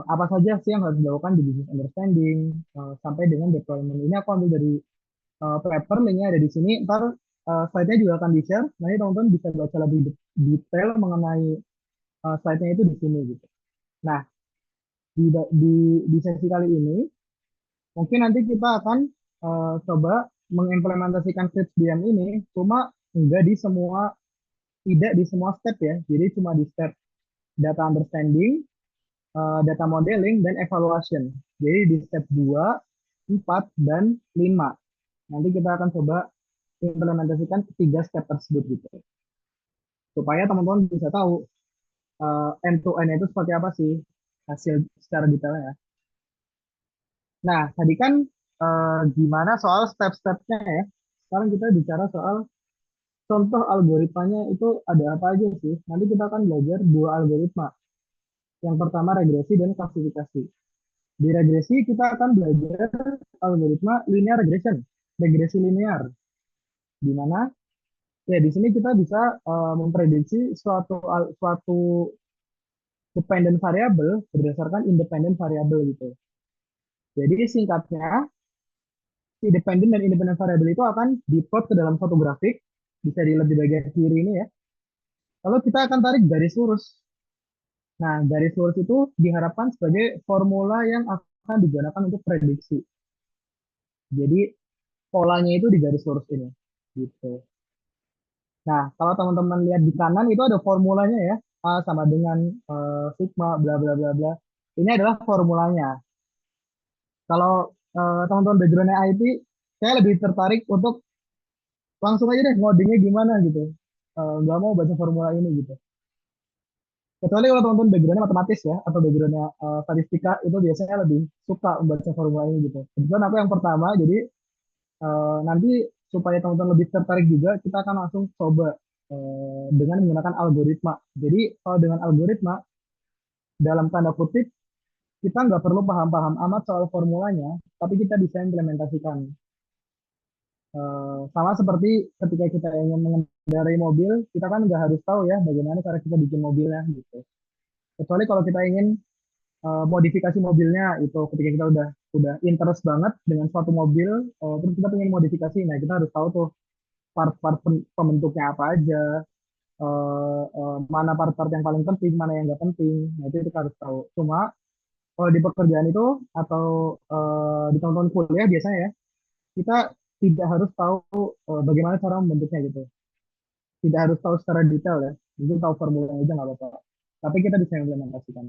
apa saja sih yang harus dilakukan di business understanding sampai dengan deployment. Ini aku ambil dari paper, linknya ada di sini. Ntar slide-nya juga akan di-share. Nanti teman-teman bisa baca lebih detail mengenai slide-nya itu di sini gitu. Nah, di sesi kali ini mungkin nanti kita akan coba mengimplementasikan FITS-DM ini, cuma enggak di semua tidak di semua step ya. Jadi cuma di step data understanding, data modeling dan evaluation. Jadi di step 2, 4 dan 5. Nanti kita akan coba implementasikan ketiga step tersebut gitu. Supaya teman-teman bisa tahu end to end itu seperti apa sih hasil secara detailnya ya. Nah, tadi kan gimana soal step-stepnya ya. Sekarang kita bicara soal contoh algoritmanya itu ada apa aja sih. Nanti kita akan belajar dua algoritma. Yang pertama regresi dan klasifikasi. Di regresi kita akan belajar algoritma linear regression, regresi linear. Di mana ya di sini kita bisa memprediksi suatu dependent variable berdasarkan independent variable gitu. Jadi singkatnya, si dependent dan independent variable itu akan diplot ke dalam suatu grafik, bisa dilihat di bagian kiri ini ya. Lalu kita akan tarik garis lurus. Nah, garis lurus itu diharapkan sebagai formula yang akan digunakan untuk prediksi. Jadi polanya itu di garis lurus ini. Gitu. Nah, kalau teman-teman lihat di kanan itu ada formulanya ya. A sama dengan sigma bla bla bla bla. Ini adalah formulanya. Kalau teman-teman backgroundnya IT, saya lebih tertarik untuk langsung aja deh ngodingnya gimana gitu. Nggak mau baca formula ini gitu. Kecuali kalau teman-teman backgroundnya matematis ya, atau backgroundnya statistika, itu biasanya lebih suka membaca formula ini gitu. Kebetulan aku yang pertama, jadi nanti supaya teman-teman lebih tertarik juga, kita akan langsung coba dengan menggunakan algoritma. Jadi kalau dengan algoritma, dalam tanda kutip, kita nggak perlu paham-paham amat soal formulanya, tapi kita bisa implementasikan. Sama seperti ketika kita ingin mengendarai mobil, kita kan nggak harus tahu ya bagaimana cara kita bikin mobilnya gitu. Kecuali kalau kita ingin modifikasi mobilnya itu ketika kita udah interest banget dengan suatu mobil, terus kita pengen modifikasi, nah kita harus tahu tuh part-part pembentuknya apa aja, mana part-part yang paling penting, mana yang nggak penting, nah itu kita harus tahu. Cuma kalau di pekerjaan itu atau di teman-teman kuliah biasanya ya, kita tidak harus tahu bagaimana cara membentuknya gitu. Tidak harus tahu secara detail ya. Mungkin tahu formulanya aja nggak apa-apa. Tapi kita bisa implementasikan.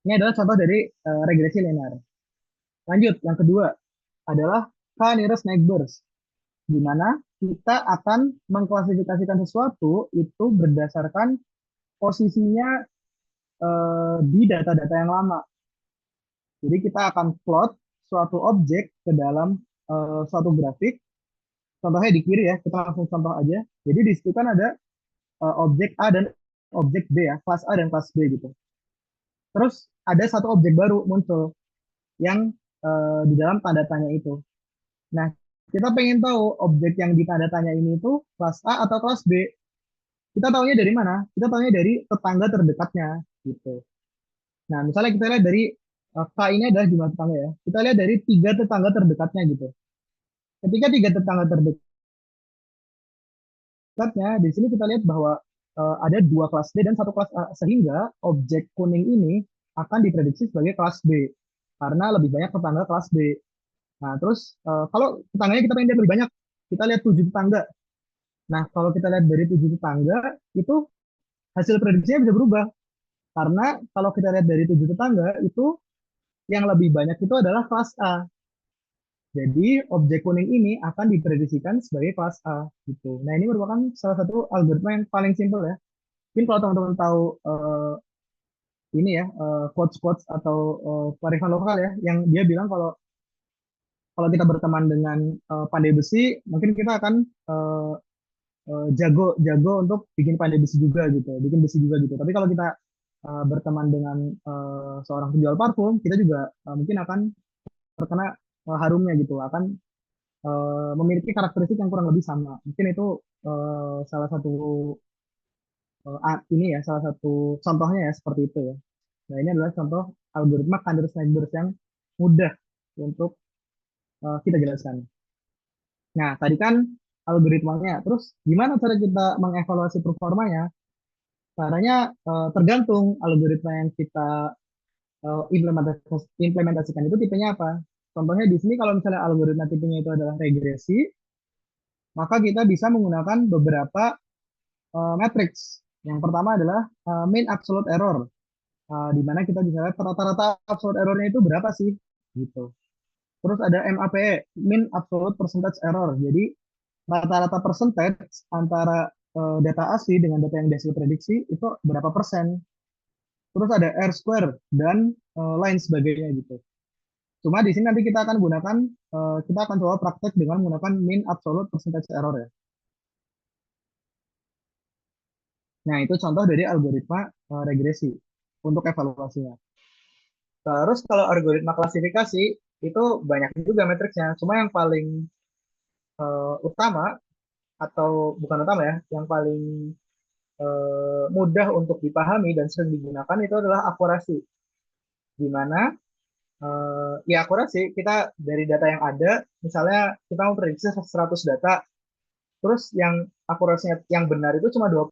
Ini adalah contoh dari regresi linear. Lanjut, yang kedua adalah K-nearest neighbors, di mana kita akan mengklasifikasikan sesuatu itu berdasarkan posisinya di data-data yang lama. Jadi kita akan plot suatu objek ke dalam suatu grafik. Contohnya di kiri ya, kita langsung contoh aja. Jadi di situ kan ada objek A dan objek B ya, kelas A dan kelas B gitu. Terus ada satu objek baru muncul yang di dalam tanda tanya itu. Nah, kita pengen tahu objek yang di tanda tanya ini itu kelas A atau kelas B. Kita tahunya dari mana? Kita tahunya dari tetangga terdekatnya gitu. Nah, misalnya kita lihat dari K ini adalah jumlah tetangga ya. Kita lihat dari tiga tetangga terdekatnya gitu. Ketika tiga tetangga terdekatnya, di sini kita lihat bahwa ada dua kelas D dan satu kelas A, sehingga objek kuning ini akan diprediksi sebagai kelas B karena lebih banyak tetangga kelas B. Nah, terus kalau tetangganya kita pengen lihat lebih banyak, kita lihat tujuh tetangga. Nah, kalau kita lihat dari tujuh tetangga, itu hasil prediksinya bisa berubah. Karena kalau kita lihat dari tujuh tetangga, itu yang lebih banyak itu adalah kelas A. Jadi objek kuning ini akan diprediksikan sebagai kelas A gitu. Nah, ini merupakan salah satu algoritma yang paling simpel ya. Mungkin kalau teman-teman tahu ini ya quotes-quotes atau kearifan lokal ya, yang dia bilang kalau kalau kita berteman dengan pandai besi, mungkin kita akan jago untuk bikin pandai besi juga gitu, bikin besi juga gitu. Tapi kalau kita berteman dengan seorang penjual parfum, kita juga mungkin akan terkena harumnya gitu, akan memiliki karakteristik yang kurang lebih sama. Mungkin itu salah satu ini ya, salah satu contohnya ya seperti itu ya. Nah, ini adalah contoh algoritma Candice-Nigbers yang mudah untuk kita jelaskan. Nah, tadi kan algoritmanya. Terus gimana cara kita mengevaluasi performanya? Caranya tergantung algoritma yang kita implementasikan itu tipenya apa. Contohnya di sini kalau misalnya algoritma tipenya itu adalah regresi, maka kita bisa menggunakan beberapa matrix. Yang pertama adalah mean absolute error, di mana kita bisa lihat rata-rata absolute errornya itu berapa sih, gitu. Terus ada MAPE, mean absolute percentage error. Jadi rata-rata percentage antara data asli dengan data yang dihasil prediksi itu berapa persen. Terus ada R square dan lain sebagainya gitu. Cuma di sini nanti kita akan gunakan, kita akan coba praktek dengan menggunakan mean absolute percentage error ya. Nah, itu contoh dari algoritma regresi untuk evaluasinya. Terus kalau algoritma klasifikasi itu banyak juga matriksnya. Cuma yang paling utama atau bukan utama ya, yang paling mudah untuk dipahami dan sering digunakan itu adalah akurasi. Di mana ya akurasi kita dari data yang ada, misalnya kita mau prediksi 100 data, terus yang akurasinya yang benar itu cuma 20,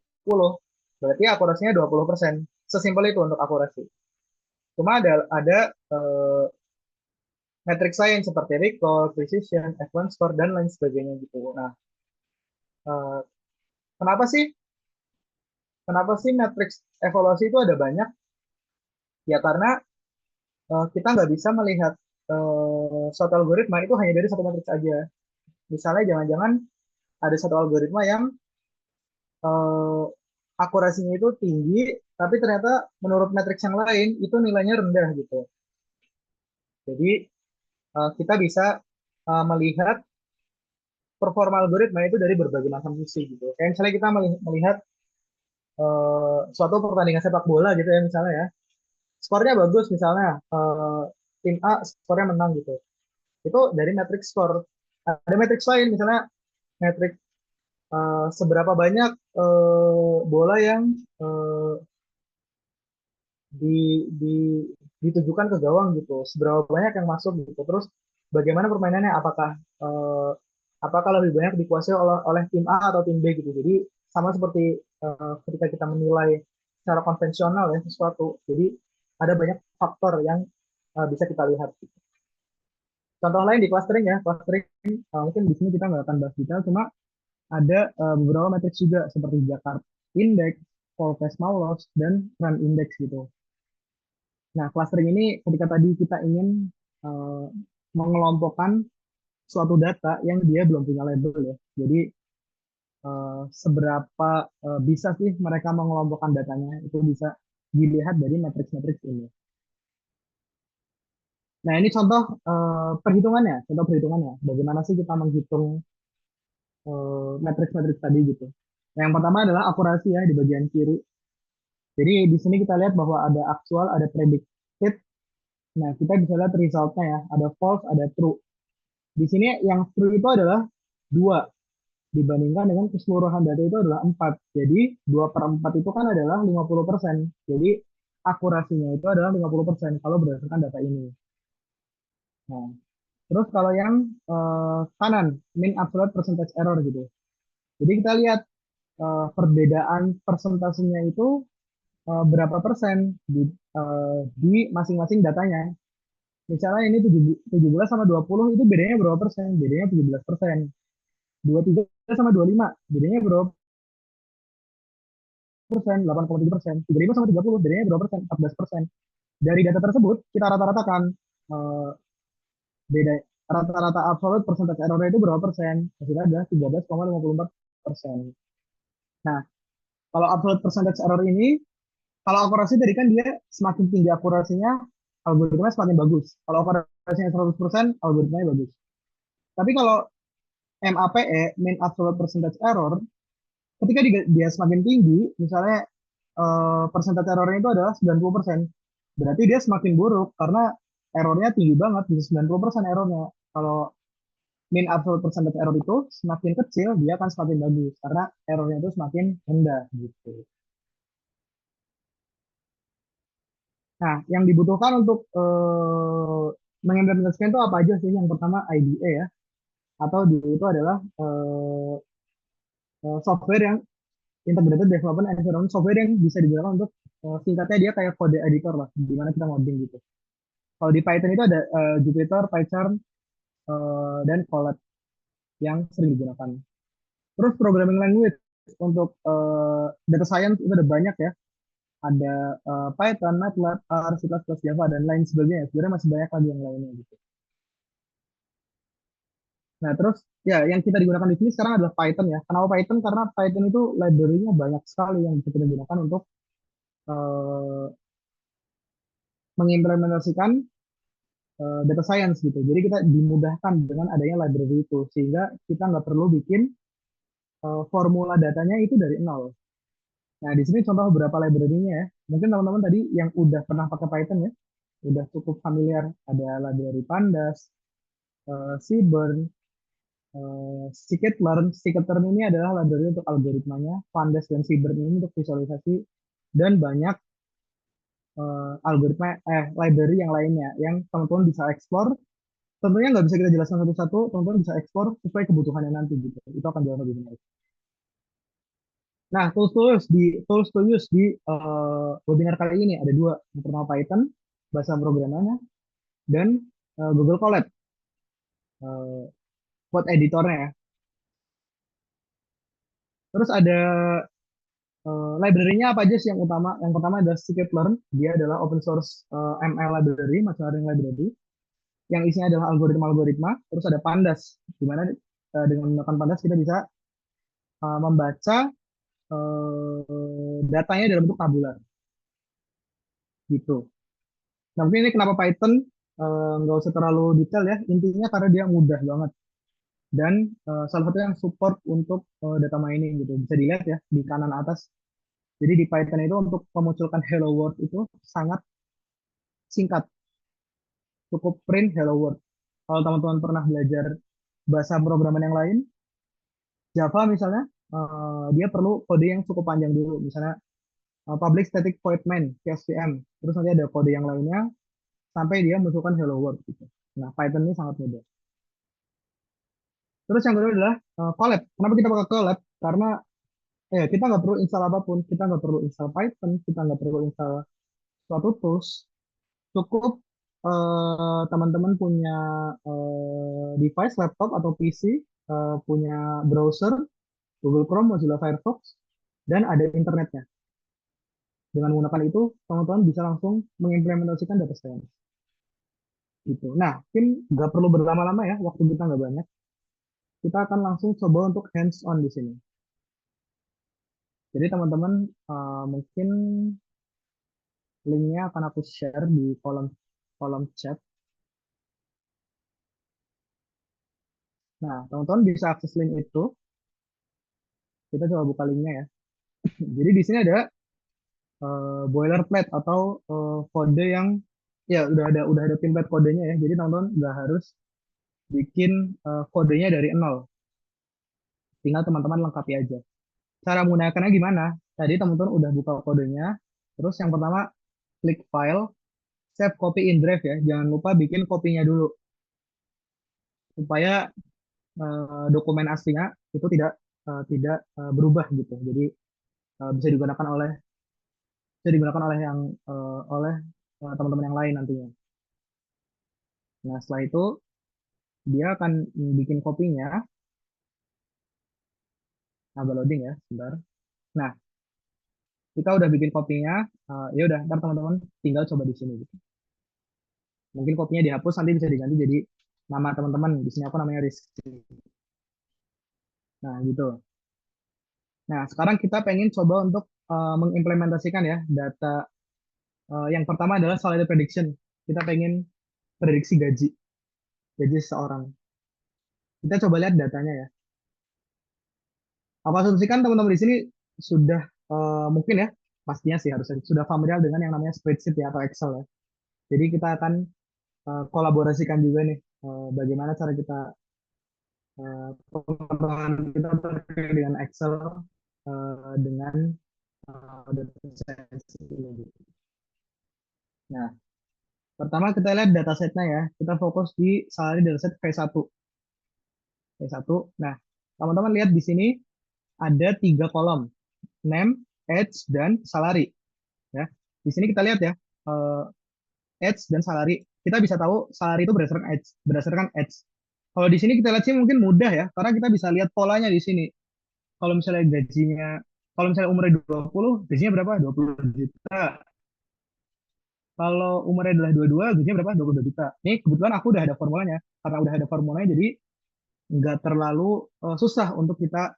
berarti akurasinya 20%. Sesimpel itu untuk akurasi. Cuma ada matrix lain seperti recall, precision, F1 score, dan lain sebagainya gitu. Nah, uh, kenapa sih matriks evaluasi itu ada banyak? Ya karena kita nggak bisa melihat suatu algoritma itu hanya dari satu matriks aja. Misalnya jangan-jangan ada satu algoritma yang eh, akurasinya itu tinggi, tapi ternyata menurut matriks yang lain itu nilainya rendah gitu. Jadi kita bisa melihat performa algoritma itu dari berbagai macam sisi gitu. Kayak misalnya kita melihat suatu pertandingan sepak bola gitu ya misalnya ya, skornya bagus misalnya tim A skornya menang gitu. Itu dari matriks skor. Ada matriks lain misalnya matriks seberapa banyak bola yang eh, di ditujukan ke gawang gitu, seberapa banyak yang masuk gitu. Terus bagaimana permainannya, apakah lebih banyak dikuasai oleh tim A atau tim B gitu. Jadi sama seperti ketika kita menilai secara konvensional ya sesuatu. Jadi ada banyak faktor yang bisa kita lihat. Contoh lain di clustering ya, clustering mungkin di sini kita nggak akan bahas detail, cuma ada beberapa matriks juga seperti Jakarta Index, Voltes Maulos, dan Run Index gitu. Nah, clustering ini ketika tadi kita ingin uh, mengelompokkan suatu data yang dia belum punya label ya. Jadi seberapa bisa sih mereka mengelompokkan datanya itu bisa dilihat dari matriks-matriks ini. Nah, ini contoh perhitungannya, contoh perhitungannya. Bagaimana sih kita menghitung matriks-matriks tadi gitu. Nah, yang pertama adalah akurasi ya di bagian kiri. Jadi di sini kita lihat bahwa ada actual, ada predicted. Nah, kita bisa lihat resultnya ya. Ada false, ada true. Di sini yang true itu adalah 2 dibandingkan dengan keseluruhan data itu adalah 4. Jadi 2 per 4 itu kan adalah 50%. Jadi akurasinya itu adalah 50% kalau berdasarkan data ini. Nah, terus kalau yang kanan, mean absolute percentage error gitu. Jadi kita lihat perbedaan persentasenya itu berapa persen di masing-masing datanya. Misalnya ini 17 sama 20 itu bedanya berapa persen? Bedanya 17%. 23 sama 25 bedanya berapa persen? 8,7%. 35 sama 30 bedanya berapa persen? 14%. Dari data tersebut kita rata-ratakan eh, beda rata-rata absolute percentage error itu berapa persen? Hasilnya adalah 13,54%. Nah, kalau absolute percentage error ini, kalau akurasi tadi kan dia semakin tinggi akurasinya, algoritmanya semakin bagus. Kalau akurasinya 100%, algoritmanya bagus. Tapi kalau MAPE, mean absolute percentage error, ketika dia semakin tinggi, misalnya persentase errornya itu adalah 90%, berarti dia semakin buruk karena errornya tinggi banget, bisa 90% errornya. Kalau mean absolute percentage error itu semakin kecil, dia akan semakin bagus karena errornya itu semakin rendah gitu. Nah, yang dibutuhkan untuk mengimplementasikan itu apa aja sih? Yang pertama IDE ya, atau dulu itu adalah software yang integrated development environment, software yang bisa digunakan untuk singkatnya dia kayak kode editor lah, di mana kita ngoding gitu. Kalau di Python itu ada Jupyter, PyCharm, dan Colab yang sering digunakan. Terus programming language untuk data science itu ada banyak ya. Ada Python, MATLAB, R, C++, Java, dan lain sebagainya. Sebenarnya masih banyak lagi yang lainnya gitu. Nah, terus ya yang kita digunakan di sini sekarang adalah Python ya. Kenapa Python? Karena Python itu library-nya banyak sekali yang bisa kita gunakan untuk uh, mengimplementasikan data science gitu. Jadi kita dimudahkan dengan adanya library itu, sehingga kita nggak perlu bikin formula datanya itu dari nol. Nah, di sini contoh beberapa library-nya ya. Mungkin teman-teman tadi yang udah pernah pakai Python ya, udah cukup familiar. Ada library Pandas, Seaborn, Scikit-learn. Scikit-learn ini adalah library untuk algoritmanya. Pandas dan Seaborn ini untuk visualisasi. Dan banyak algoritma, library yang lainnya yang teman-teman bisa explore. Tentunya nggak bisa kita jelaskan satu-satu, teman-teman bisa ekspor sesuai kebutuhannya nanti gitu. Itu akan jauh lebih menarik. Nah, tools to use di webinar kali ini ada dua. Yang pertama Python, bahasa programannya, dan Google Colab, uh, code editornya ya. Terus ada library-nya apa aja sih yang utama? Yang pertama ada Scikit-learn, dia adalah open source ML library, machine learning library. yang isinya adalah algoritma-algoritma, terus ada pandas, di mana dengan menggunakan pandas kita bisa membaca datanya dalam bentuk tabular, gitu. Nah, mungkin ini kenapa Python nggak usah terlalu detail ya, intinya karena dia mudah banget. Dan salah satu yang support untuk data mining gitu. Bisa dilihat ya di kanan atas. Jadi di Python itu untuk memunculkan hello world itu sangat singkat. Cukup print hello world. Kalau teman-teman pernah belajar bahasa pemrograman yang lain, Java misalnya, dia perlu kode yang cukup panjang dulu. Misalnya public static void main, PSVM. Terus nanti ada kode yang lainnya sampai dia munculkan hello world gitu. Nah, Python ini sangat mudah. Terus yang kedua adalah collab. Kenapa kita pakai collab? Karena kita nggak perlu install apapun, kita nggak perlu install Python, kita nggak perlu install suatu tools, cukup teman-teman punya device, laptop atau PC, punya browser, Google Chrome, Mozilla Firefox, dan ada internetnya. Dengan menggunakan itu, teman-teman bisa langsung mengimplementasikan data science. Gitu. Nah, mungkin nggak perlu berlama-lama ya, waktu kita nggak banyak. Kita akan langsung coba untuk hands-on di sini. Jadi teman-teman mungkin linknya akan aku share di kolom kolom chat. Nah, teman-teman bisa akses link itu. Kita coba buka linknya ya. Jadi di sini ada boilerplate atau kode yang ya udah ada template kodenya ya. Jadi teman-teman nggak harus bikin kodenya dari nol. Tinggal teman-teman lengkapi aja. Cara menggunakannya gimana? Tadi teman-teman udah buka kodenya. Terus yang pertama klik file, save copy in drive ya. Jangan lupa bikin kopinya dulu supaya dokumen aslinya itu tidak berubah gitu. Jadi bisa digunakan oleh yang oleh teman-teman yang lain nantinya. Nah, setelah itu dia akan bikin kopinya. Nah, loading ya, sebentar. Nah, kita udah bikin kopinya. Ya udah, ntar teman-teman tinggal coba di sini gitu. Mungkin kopinya dihapus, nanti bisa diganti jadi nama teman-teman. Di sini aku namanya Rizky. Nah, gitu. Nah, sekarang kita pengen coba untuk mengimplementasikan ya data. Yang pertama adalah salary prediction. Kita pengen prediksi gaji seseorang. Kita coba lihat datanya ya. Aku asumsikan teman-teman di sini sudah mungkin ya, pastinya sih harusnya sudah familiar dengan yang namanya spreadsheet ya atau Excel ya. Jadi kita akan kolaborasikan juga nih bagaimana cara kita pengembangan kita terkait dengan Excel dengan data science ini. Nah, pertama kita lihat datasetnya ya. Kita fokus di salary dataset V1. V1. Nah, teman-teman lihat di sini ada 3 kolom, name, age, dan salary. Ya, di sini kita lihat ya, age dan salary. Kita bisa tahu salary itu berdasarkan age, Kalau di sini kita lihat sih mungkin mudah ya, karena kita bisa lihat polanya di sini. Kalau misalnya gajinya, kalau misalnya umurnya 20, gajinya berapa? 20 juta. Kalau umurnya adalah 22, gajinya berapa? 22 juta. Ini kebetulan aku udah ada formulanya. Karena udah ada formulanya, jadi nggak terlalu susah untuk kita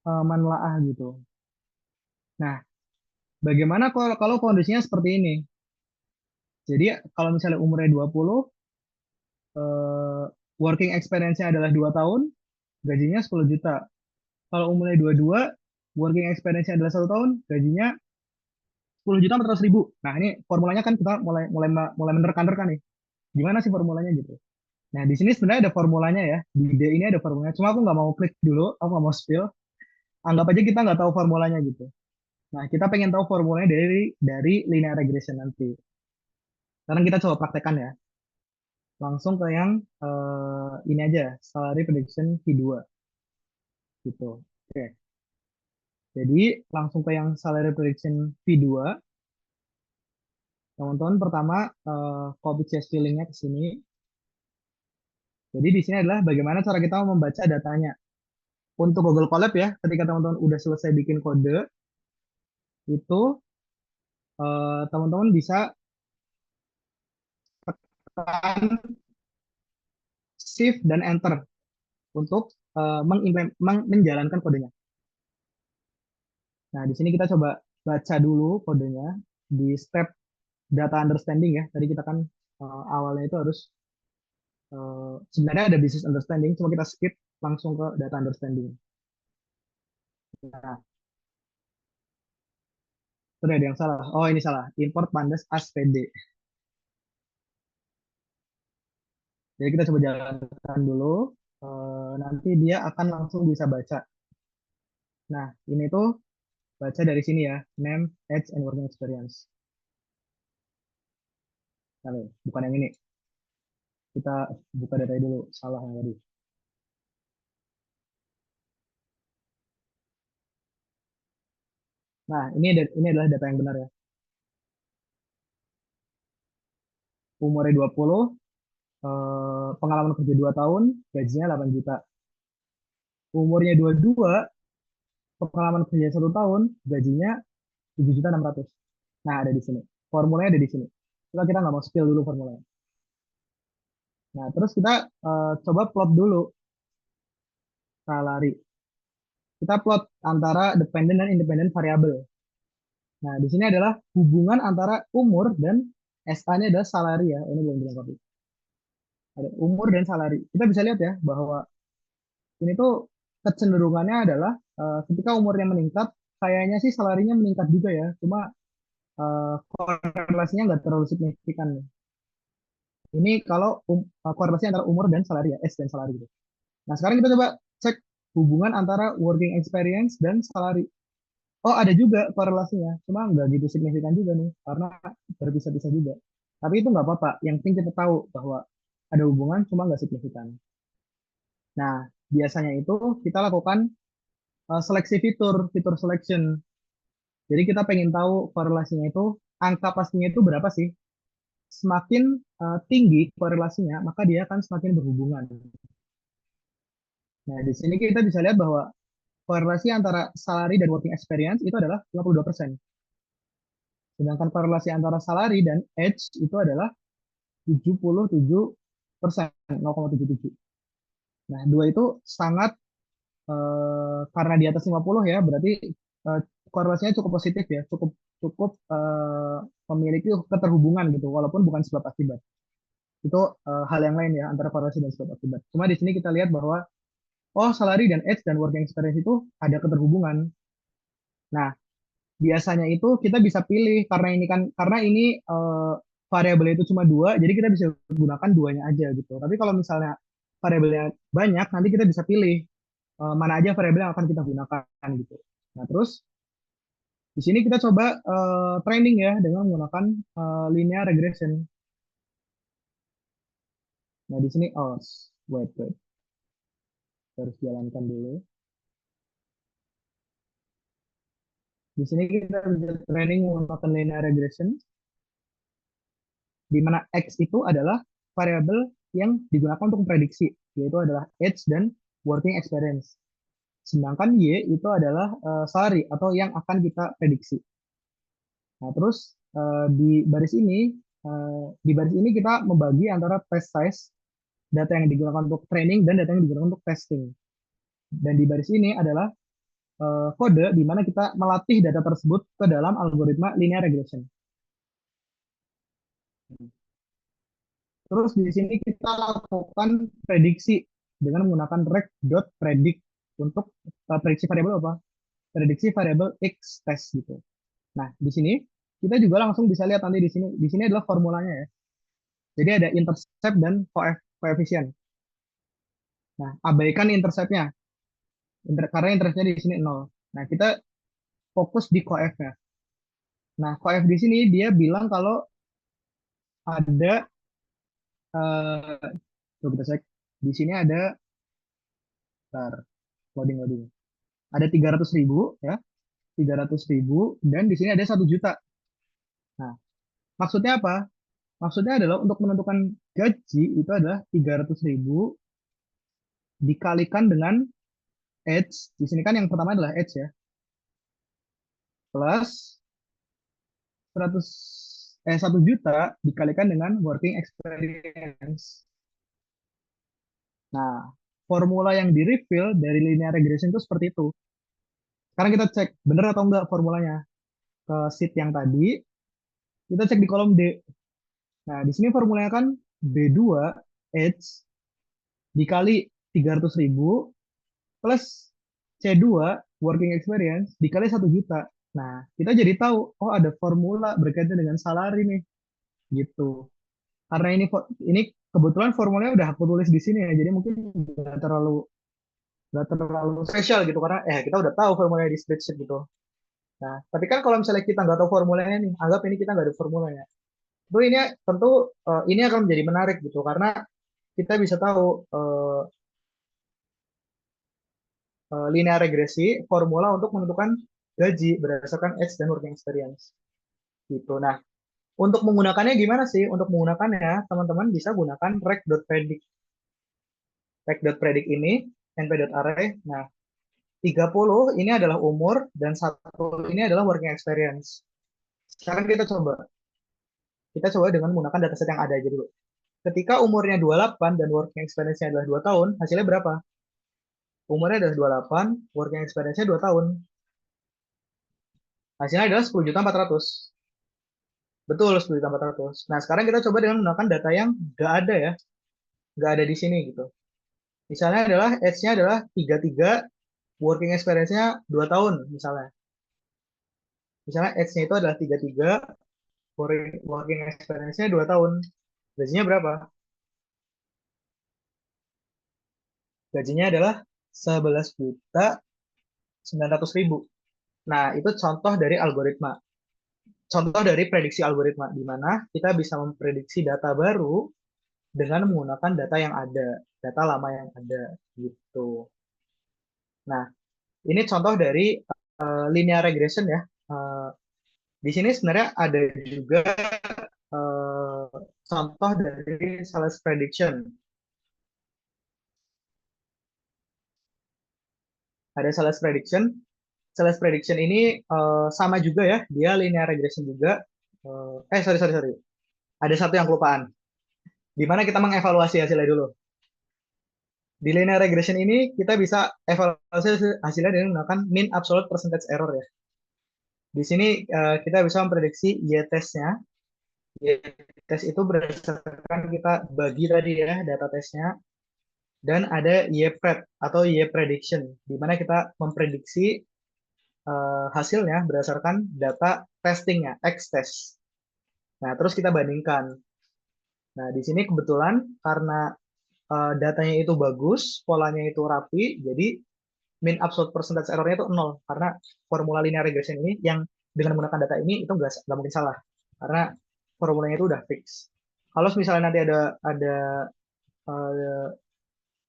menelaah gitu. Nah, bagaimana kalau kondisinya seperti ini? Jadi kalau misalnya umurnya 20, working experience-nya adalah 2 tahun, gajinya 10 juta. Kalau umurnya 22, working experience-nya adalah 1 tahun, gajinya 10 juta 400 ribu. Nah, ini formulanya kan kita mulai mulai mulai menerka-nerka nih. Gimana sih formulanya gitu? Nah, di sini sebenarnya ada formulanya ya. Di D ini ada formulanya. Cuma aku nggak mau klik dulu, aku nggak mau spill. Anggap aja kita nggak tahu formulanya gitu. Nah, kita pengen tahu formulanya dari linear regression nanti. Sekarang kita coba praktekkan ya. Langsung ke yang ini aja, salary prediction V2 gitu. Oke. Jadi langsung ke yang salary prediction V2. Teman-teman pertama copy paste linknya ke sini. Jadi di sini adalah bagaimana cara kita membaca datanya. Untuk Google Colab ya, ketika teman-teman udah selesai bikin kode, itu teman-teman bisa tekan shift dan enter untuk menjalankan kodenya. Nah, di sini kita coba baca dulu kodenya di step data understanding ya. Tadi kita kan awalnya itu harus sebenarnya ada business understanding, cuma kita skip langsung ke data understanding. Nah, itu ada yang salah. Oh, ini salah. Import pandas as PD. Jadi kita coba jalankan dulu. Nanti dia akan langsung bisa baca. Nah, ini tuh baca dari sini ya. Name, age, and working experience. Nah, bukan yang ini. Kita buka data dulu. Salah yang tadi. Nah, ini adalah data yang benar ya. Umurnya 20, pengalaman kerja 2 tahun, gajinya 8 juta. Umurnya 22, pengalaman kerja 1 tahun, gajinya 7.600.000. Nah, ada di sini. Formulanya ada di sini. Kita nggak mau spill dulu formulanya. Nah, terus kita coba plot dulu salary. Kita plot antara dependent dan independent variable. Nah, di sini adalah hubungan antara umur dan SA-nya adalah salary ya. Ini belum dilengkapi. Ada umur dan salary. Kita bisa lihat ya bahwa ini tuh kecenderungannya adalah ketika umurnya meningkat, kayaknya sih salarinya meningkat juga ya. Cuma korelasinya nggak terlalu signifikan. Ini kalau korelasi antara umur dan salary ya, S dan salary gitu. Nah, sekarang kita coba cek hubungan antara working experience dan salary. Oh, ada juga korelasinya, cuma nggak gitu signifikan juga nih, karena berpisah-pisah juga. Tapi itu nggak apa-apa, yang penting kita tahu bahwa ada hubungan, cuma nggak signifikan. Nah, biasanya itu kita lakukan seleksi fitur, fitur selection. Jadi kita pengen tahu korelasinya itu, angka pastinya itu berapa sih? Semakin tinggi korelasinya, maka dia akan semakin berhubungan. Nah, di sini kita bisa lihat bahwa korelasi antara salary dan working experience itu adalah 52%. Sedangkan korelasi antara salary dan age itu adalah 77%, 0,77. Nah, dua itu sangat karena di atas 50 ya, berarti eh, korelasinya cukup positif ya, cukup cukup memiliki keterhubungan gitu, walaupun bukan sebab akibat. Itu hal yang lain ya antara korelasi dan sebab akibat. Cuma di sini kita lihat bahwa oh salary dan age dan working experience itu ada keterhubungan. Nah, biasanya itu kita bisa pilih karena ini variabel itu cuma dua, jadi kita bisa gunakan duanya aja gitu. Tapi kalau misalnya variabelnya banyak, nanti kita bisa pilih mana aja variabel yang akan kita gunakan gitu. Nah, terus di sini kita coba training ya dengan menggunakan linear regression. Nah, di sini wait, harus jalankan dulu. Di sini kita bisa training menggunakan linear regression, di mana X itu adalah variabel yang digunakan untuk memprediksi, yaitu adalah age dan working experience. Sedangkan Y itu adalah salary atau yang akan kita prediksi. Nah, terus di baris ini kita membagi antara test size, data yang digunakan untuk training dan data yang digunakan untuk testing. Dan di baris ini adalah kode di mana kita melatih data tersebut ke dalam algoritma linear regression. Terus di sini kita lakukan prediksi dengan menggunakan rec.predict untuk prediksi variabel apa? Prediksi variabel X test gitu. Nah, di sini kita juga langsung bisa lihat nanti di sini. Di sini adalah formulanya ya. Jadi ada intercept dan koefisien. Nah, abaikan interceptnya. Karena interceptnya di sini 0. Nah, kita fokus di koefnya. Nah, koef di sini dia bilang kalau ada coba kita cek. Di sini ada bentar, loading. Ada 300.000 ya, 300.000 dan di sini ada 1 juta. Nah, maksudnya apa? Maksudnya adalah untuk menentukan gaji itu adalah 300.000 dikalikan dengan age. Di sini kan yang pertama adalah age ya, plus 100 1 juta dikalikan dengan working experience. Nah, formula yang di-reveal dari linear regression itu seperti itu. Sekarang kita cek bener atau enggak formulanya. Ke sheet yang tadi, kita cek di kolom D. Nah, di sini formulanya kan B2 H dikali 300.000 plus C2 working experience dikali 1 juta. Nah, kita jadi tahu, oh ada formula berkaitan dengan salary nih, gitu. Karena ini kebetulan formulanya udah aku tulis di sini ya, jadi mungkin nggak terlalu spesial gitu karena kita udah tahu formulanya di spreadsheet gitu. Nah, tapi kan kalau misalnya kita nggak tahu formulanya nih, anggap ini kita nggak ada formulanya. Itu ini tentu ini akan menjadi menarik gitu karena kita bisa tahu linear regresi formula untuk menentukan gaji berdasarkan age dan working experience gitu. Nah, untuk menggunakannya gimana sih? Untuk menggunakannya, teman-teman bisa gunakan rec.predict. Rec.predict ini np.array. Nah, 30 ini adalah umur dan 1 ini adalah working experience. Sekarang kita coba dengan menggunakan dataset yang ada aja dulu. Ketika umurnya 28 dan working experience-nya adalah 2 tahun, hasilnya berapa? Umurnya adalah 28, working experience-nya 2 tahun. Hasilnya adalah 10.400.000. Betul, 10.400.000. Nah, sekarang kita coba dengan menggunakan data yang nggak ada ya. Nggak ada di sini gitu. Misalnya adalah age-nya adalah 33, working experience-nya 2 tahun misalnya. Misalnya age-nya itu adalah 33, working experience-nya 2 tahun. Gajinya berapa? Gajinya adalah 11.900.000. Nah, itu contoh dari algoritma. Contoh dari prediksi algoritma, di mana kita bisa memprediksi data baru dengan menggunakan data yang ada, data lama yang ada, gitu. Nah, ini contoh dari linear regression ya. Di sini sebenarnya ada juga uh, contoh dari sales prediction. Ada sales prediction. Sales prediction ini sama juga ya, dia linear regression juga. Sorry. Ada satu yang kelupaan. Di mana kita mengevaluasi hasilnya dulu. Di linear regression ini kita bisa evaluasi hasilnya dengan menggunakan mean absolute percentage error ya. Di sini kita bisa memprediksi y-test-nya. Y-test itu berdasarkan kita bagi tadi ya data tesnya. Dan ada y-pred atau y-prediction, di mana kita memprediksi hasilnya berdasarkan data testingnya, X-test. Nah, terus kita bandingkan. Nah, di sini kebetulan karena datanya itu bagus, polanya itu rapi, jadi mean absolute percentage error-nya itu 0. Karena formula linear regression ini yang dengan menggunakan data ini itu nggak mungkin salah. Karena formulanya itu udah fix. Kalau misalnya nanti ada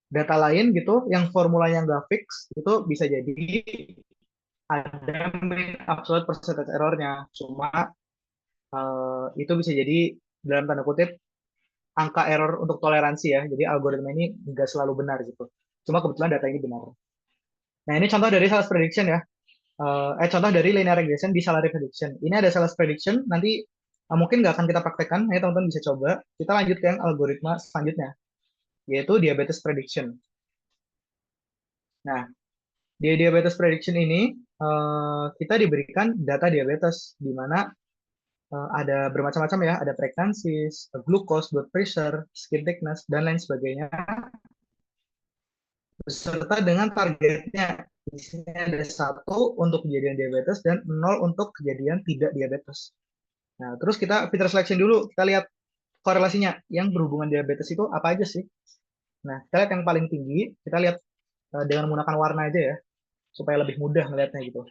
data lain gitu, yang formulanya nggak fix, itu bisa jadi ada mean absolute percentage error-nya. Cuma itu bisa jadi dalam tanda kutip angka error untuk toleransi ya. Jadi algoritma ini nggak selalu benar gitu. Cuma kebetulan data ini benar. Nah, ini contoh dari sales prediction ya. Contoh dari linear regression di salary prediction. Ini ada sales prediction, nanti mungkin nggak akan kita praktekkan, ya teman-teman bisa coba. Kita lanjut ke yang algoritma selanjutnya, yaitu diabetes prediction. Nah, di diabetes prediction ini kita diberikan data diabetes, di mana ada bermacam-macam ya, ada preeknansis, glucose, blood pressure, skin thickness, dan lain sebagainya, beserta dengan targetnya. Di sini ada 1 untuk kejadian diabetes dan 0 untuk kejadian tidak diabetes. Nah, terus kita filter selection dulu, kita lihat korelasinya, yang berhubungan diabetes itu apa aja sih? Nah, kita lihat yang paling tinggi, kita lihat dengan menggunakan warna aja ya, supaya lebih mudah melihatnya gitu.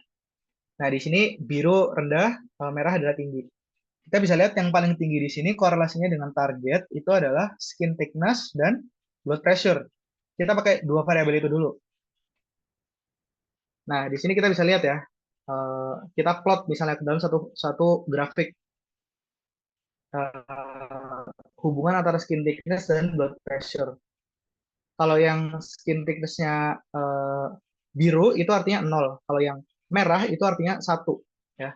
Nah, di sini biru rendah, merah adalah tinggi. Kita bisa lihat yang paling tinggi di sini korelasinya dengan target itu adalah skin thickness dan blood pressure. Kita pakai 2 variabel itu dulu. Nah, di sini kita bisa lihat ya, kita plot misalnya ke dalam satu grafik hubungan antara skin thickness dan blood pressure. Kalau yang skin thickness-nya biru itu artinya 0. Kalau yang merah itu artinya 1. Ya.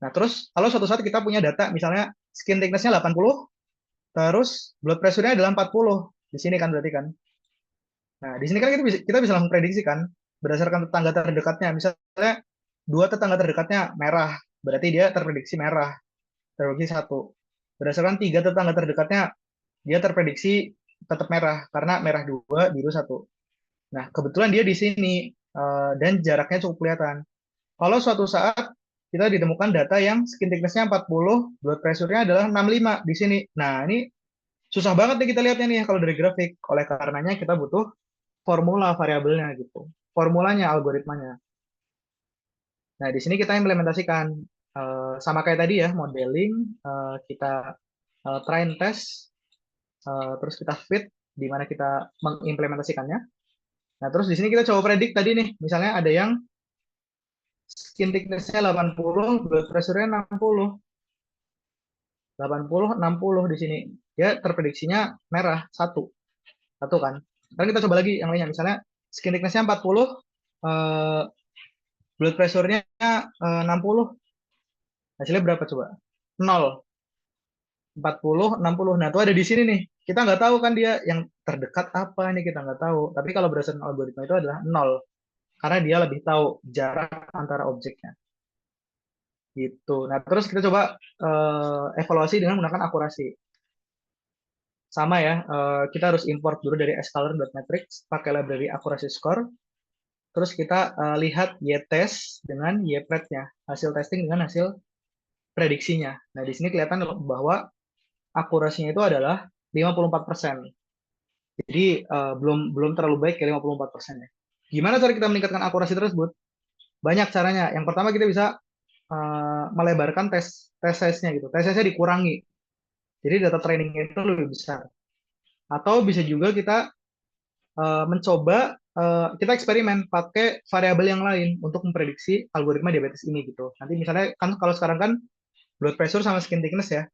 Nah, terus kalau suatu saat kita punya data, misalnya skin thickness-nya 80, terus blood pressure-nya adalah 40. Di sini kan berarti kan. Nah, di sini kan kita bisa langsung prediksi kan, berdasarkan tetangga terdekatnya. Misalnya dua tetangga terdekatnya merah, berarti dia terprediksi merah, terprediksi satu. Berdasarkan tiga tetangga terdekatnya, dia terprediksi tetap merah, karena merah dua, biru satu. Nah, kebetulan dia di sini, dan jaraknya cukup kelihatan. Kalau suatu saat kita ditemukan data yang skin thickness-nya 40, blood pressure-nya adalah 65 di sini. Nah, ini susah banget nih kita lihatnya nih kalau dari grafik. Oleh karenanya kita butuh formula variabelnya gitu. Formulanya, algoritmanya. Nah, di sini kita implementasikan sama kayak tadi ya, modeling, kita train test, terus kita fit di mana kita mengimplementasikannya. Nah, terus di sini kita coba predik tadi nih, misalnya ada yang skin thickness-nya 80, blood pressure-nya 60. 80, 60 di sini. Dia terprediksinya merah, satu. Satu kan. Sekarang kita coba lagi yang lainnya. Misalnya skin thickness-nya 40, eh, blood pressure-nya 60. Hasilnya berapa coba? 0. 40, 60. Nah, itu ada di sini nih. Kita nggak tahu kan dia yang terdekat apa nih, kita nggak tahu. Tapi kalau berdasarkan algoritma itu adalah 0. Karena dia lebih tahu jarak antara objeknya. Gitu. Nah, terus kita coba evaluasi dengan menggunakan akurasi. Sama ya, kita harus import dulu dari scalar.matrix, pakai library accuracy score. Terus kita lihat y-test dengan y-pret-nya, hasil testing dengan hasil prediksinya. Nah, di sini kelihatan bahwa akurasinya itu adalah 54%. Jadi belum belum terlalu baik ya 54% ya. Gimana cara kita meningkatkan akurasi tersebut? Banyak caranya. Yang pertama kita bisa melebarkan tes size-nya gitu. Tes size-nya dikurangi. Jadi data trainingnya itu lebih besar. Atau bisa juga kita mencoba kita eksperimen pakai variabel yang lain untuk memprediksi algoritma diabetes ini gitu. Nanti misalnya kan kalau sekarang kan blood pressure sama skin thickness ya,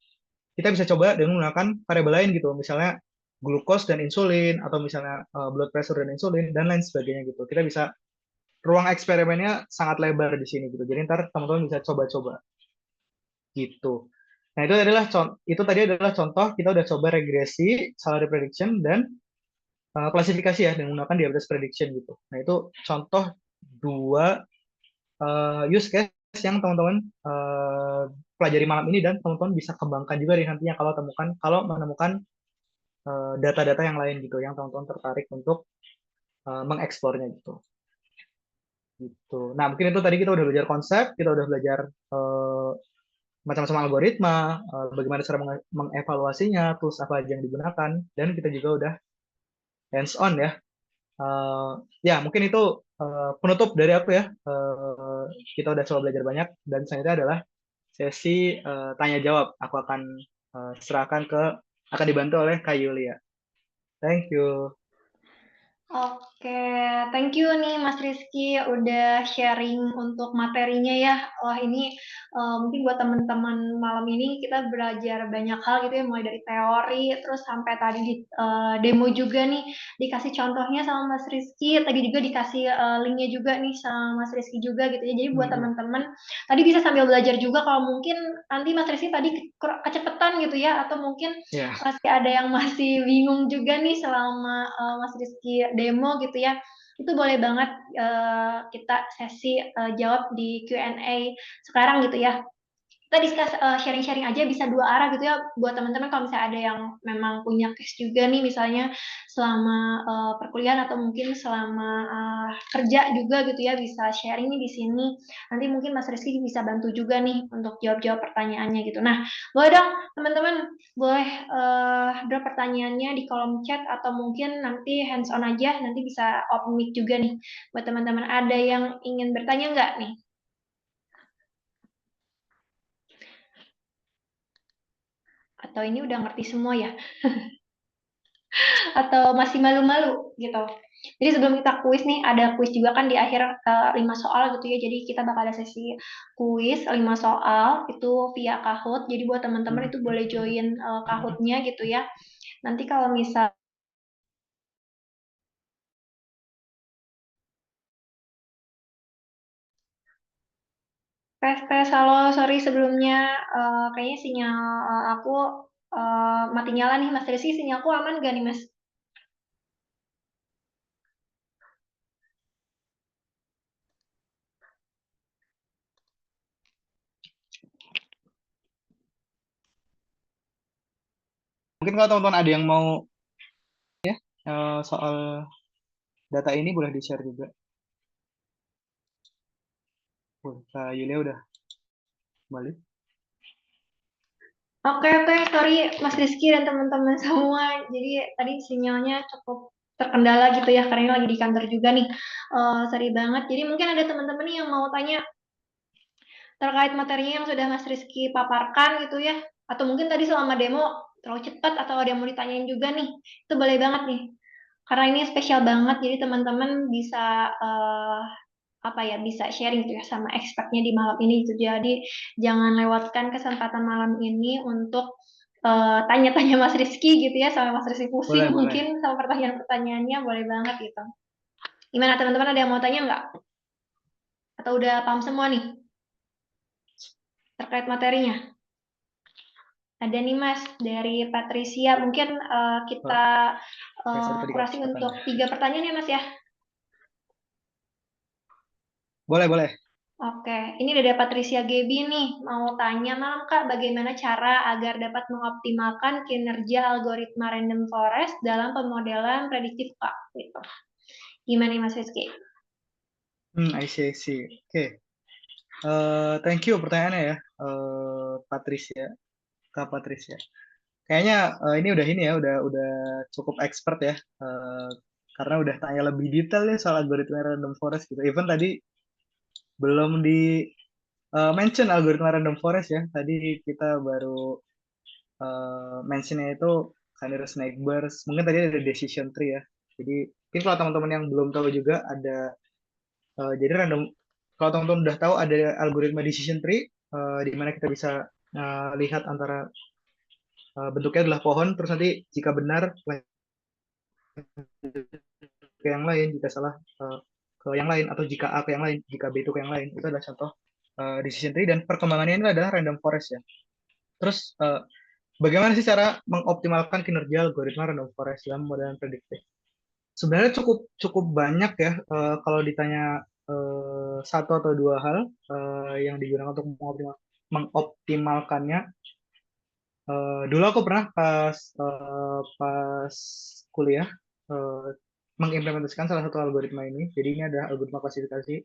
kita bisa coba dengan menggunakan variabel lain gitu. Misalnya glukos dan insulin atau misalnya blood pressure dan insulin dan lain sebagainya gitu. Kita bisa ruang eksperimennya sangat lebar di sini gitu. Jadi ntar teman-teman bisa coba-coba gitu. Nah, itu tadi adalah contoh kita udah coba regresi, salary prediction dan klasifikasi ya dengan menggunakan diabetes prediction gitu. Nah, itu contoh dua use case yang teman-teman pelajari malam ini dan teman-teman bisa kembangkan juga nih nantinya kalau menemukan data-data yang lain gitu yang teman-teman tertarik untuk mengeksplornya gitu. Gitu. Nah, mungkin itu tadi kita udah belajar konsep, kita udah belajar macam-macam algoritma, bagaimana cara mengevaluasinya, tools apa aja yang digunakan, dan kita juga udah hands on ya. Ya, mungkin itu penutup dari aku ya. Kita udah coba belajar banyak dan selanjutnya adalah sesi tanya jawab. Aku akan akan dibantu oleh Kak Yulia. Thank you. Oke, thank you nih Mas Rizky udah sharing untuk materinya ya. Wah ini mungkin buat teman-teman malam ini kita belajar banyak hal gitu ya, mulai dari teori terus sampai tadi di demo juga nih dikasih contohnya sama Mas Rizky, tadi juga dikasih linknya juga nih sama Mas Rizky juga gitu ya. Jadi buat teman-teman tadi bisa sambil belajar juga kalau mungkin nanti Mas Rizky tadi kecepatan gitu ya, atau mungkin masih ada yang masih bingung juga nih selama Mas Rizky demo gitu ya, itu boleh banget kita sesi jawab di Q&A sekarang gitu ya. Kita discuss sharing-sharing aja bisa dua arah gitu ya buat teman-teman kalau misalnya ada yang memang punya case juga nih misalnya selama perkuliahan atau mungkin selama kerja juga gitu ya bisa sharing nih di sini. Nanti mungkin Mas Rizky bisa bantu juga nih untuk jawab-jawab pertanyaannya gitu. Nah, boleh dong teman-teman boleh drop pertanyaannya di kolom chat atau mungkin nanti hands on aja nanti bisa open mic juga nih buat teman-teman. Ada yang ingin bertanya nggak nih? Atau ini udah ngerti semua ya? Atau masih malu-malu gitu. Jadi sebelum kita kuis nih, ada kuis juga kan di akhir 5 soal gitu ya. Jadi kita bakal ada sesi kuis 5 soal itu via Kahoot. Jadi buat teman-teman itu boleh join Kahoot-nya gitu ya. Nanti kalau misal tes halo, sorry sebelumnya kayaknya sinyal aku mati nyala nih Mas Rizky, sinyalku aman gak nih Mas? Mungkin kalau teman-teman ada yang mau soal data ini boleh di-share juga. Kak Yulia udah balik. Oke, sorry Mas Rizky dan teman-teman semua. Jadi tadi sinyalnya cukup terkendala gitu ya, karena ini lagi di kantor juga nih. Sorry banget. Jadi mungkin ada teman-teman nih yang mau tanya terkait materinya yang sudah Mas Rizky paparkan gitu ya. Atau mungkin tadi selama demo terlalu cepat atau ada yang mau ditanyain juga nih. Itu boleh banget nih. Karena ini spesial banget, jadi teman-teman bisa bisa sharing gitu ya sama expertnya di malam ini gitu. Jadi jangan lewatkan kesempatan malam ini untuk tanya-tanya Mas Rizky gitu ya, sama Mas Rizky pusing Boleh. mungkin sama pertanyaan-pertanyaannya, boleh banget gitu. Gimana teman-teman, ada yang mau tanya nggak? Atau udah paham semua nih terkait materinya? Ada nih Mas dari Patricia, mungkin kita kurasi untuk 3 pertanyaan ya Mas ya. Boleh. Oke, ini dari Patricia Gebi nih, mau tanya malam Kak, bagaimana cara agar dapat mengoptimalkan kinerja algoritma random forest dalam pemodelan prediktif Kak? Gitu. Gimana nih Mas Rizky? I see. Oke. Thank you pertanyaannya ya, Patricia, Kak Patricia. Kayaknya ini udah cukup expert ya, karena udah tanya lebih detail ya soal algoritma random forest gitu. Even tadi belum di mention algoritma random forest ya. Tadi kita baru mentionnya itu Canary Snake Burst. Mungkin tadi ada decision tree ya. Jadi mungkin kalau teman-teman yang belum tahu juga ada jadi random. Kalau teman-teman udah tahu ada algoritma decision tree di mana kita bisa lihat antara bentuknya adalah pohon, terus nanti jika benar ke yang lain, jika salah ke yang lain, atau jika A ke yang lain, jika B itu ke yang lain. Itu adalah contoh decision tree, dan perkembangannya ini adalah random forest ya. Terus bagaimana sih cara mengoptimalkan kinerja algoritma random forest dalam modelan prediktif? Sebenarnya cukup banyak ya, kalau ditanya satu atau dua hal yang digunakan untuk mengoptimalkannya. Dulu aku pernah pas kuliah uh, mengimplementasikan salah satu algoritma ini. Jadi ini ada algoritma klasifikasi.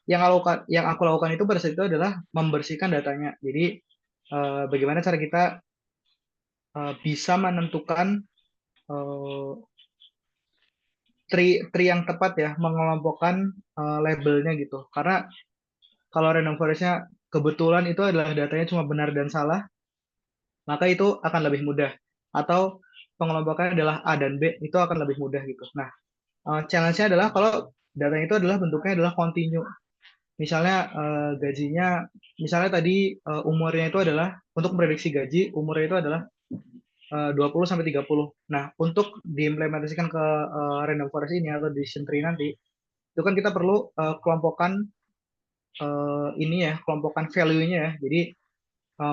Yang aku lakukan itu pada saat itu adalah membersihkan datanya. Jadi bagaimana cara kita bisa menentukan uh, tree yang tepat ya, mengelompokkan labelnya gitu. Karena kalau random forest-nya kebetulan itu adalah datanya cuma benar dan salah, maka itu akan lebih mudah. Atau pengelompokannya adalah A dan B, itu akan lebih mudah gitu. Nah, challenge-nya adalah kalau datanya itu adalah bentuknya adalah continue. Misalnya gajinya, misalnya tadi umurnya itu adalah, untuk prediksi gaji, umurnya itu adalah 20 sampai 30. Nah, untuk diimplementasikan ke random forest ini atau decision tree nanti, itu kan kita perlu kelompokan ini ya, kelompokan value-nya ya. Jadi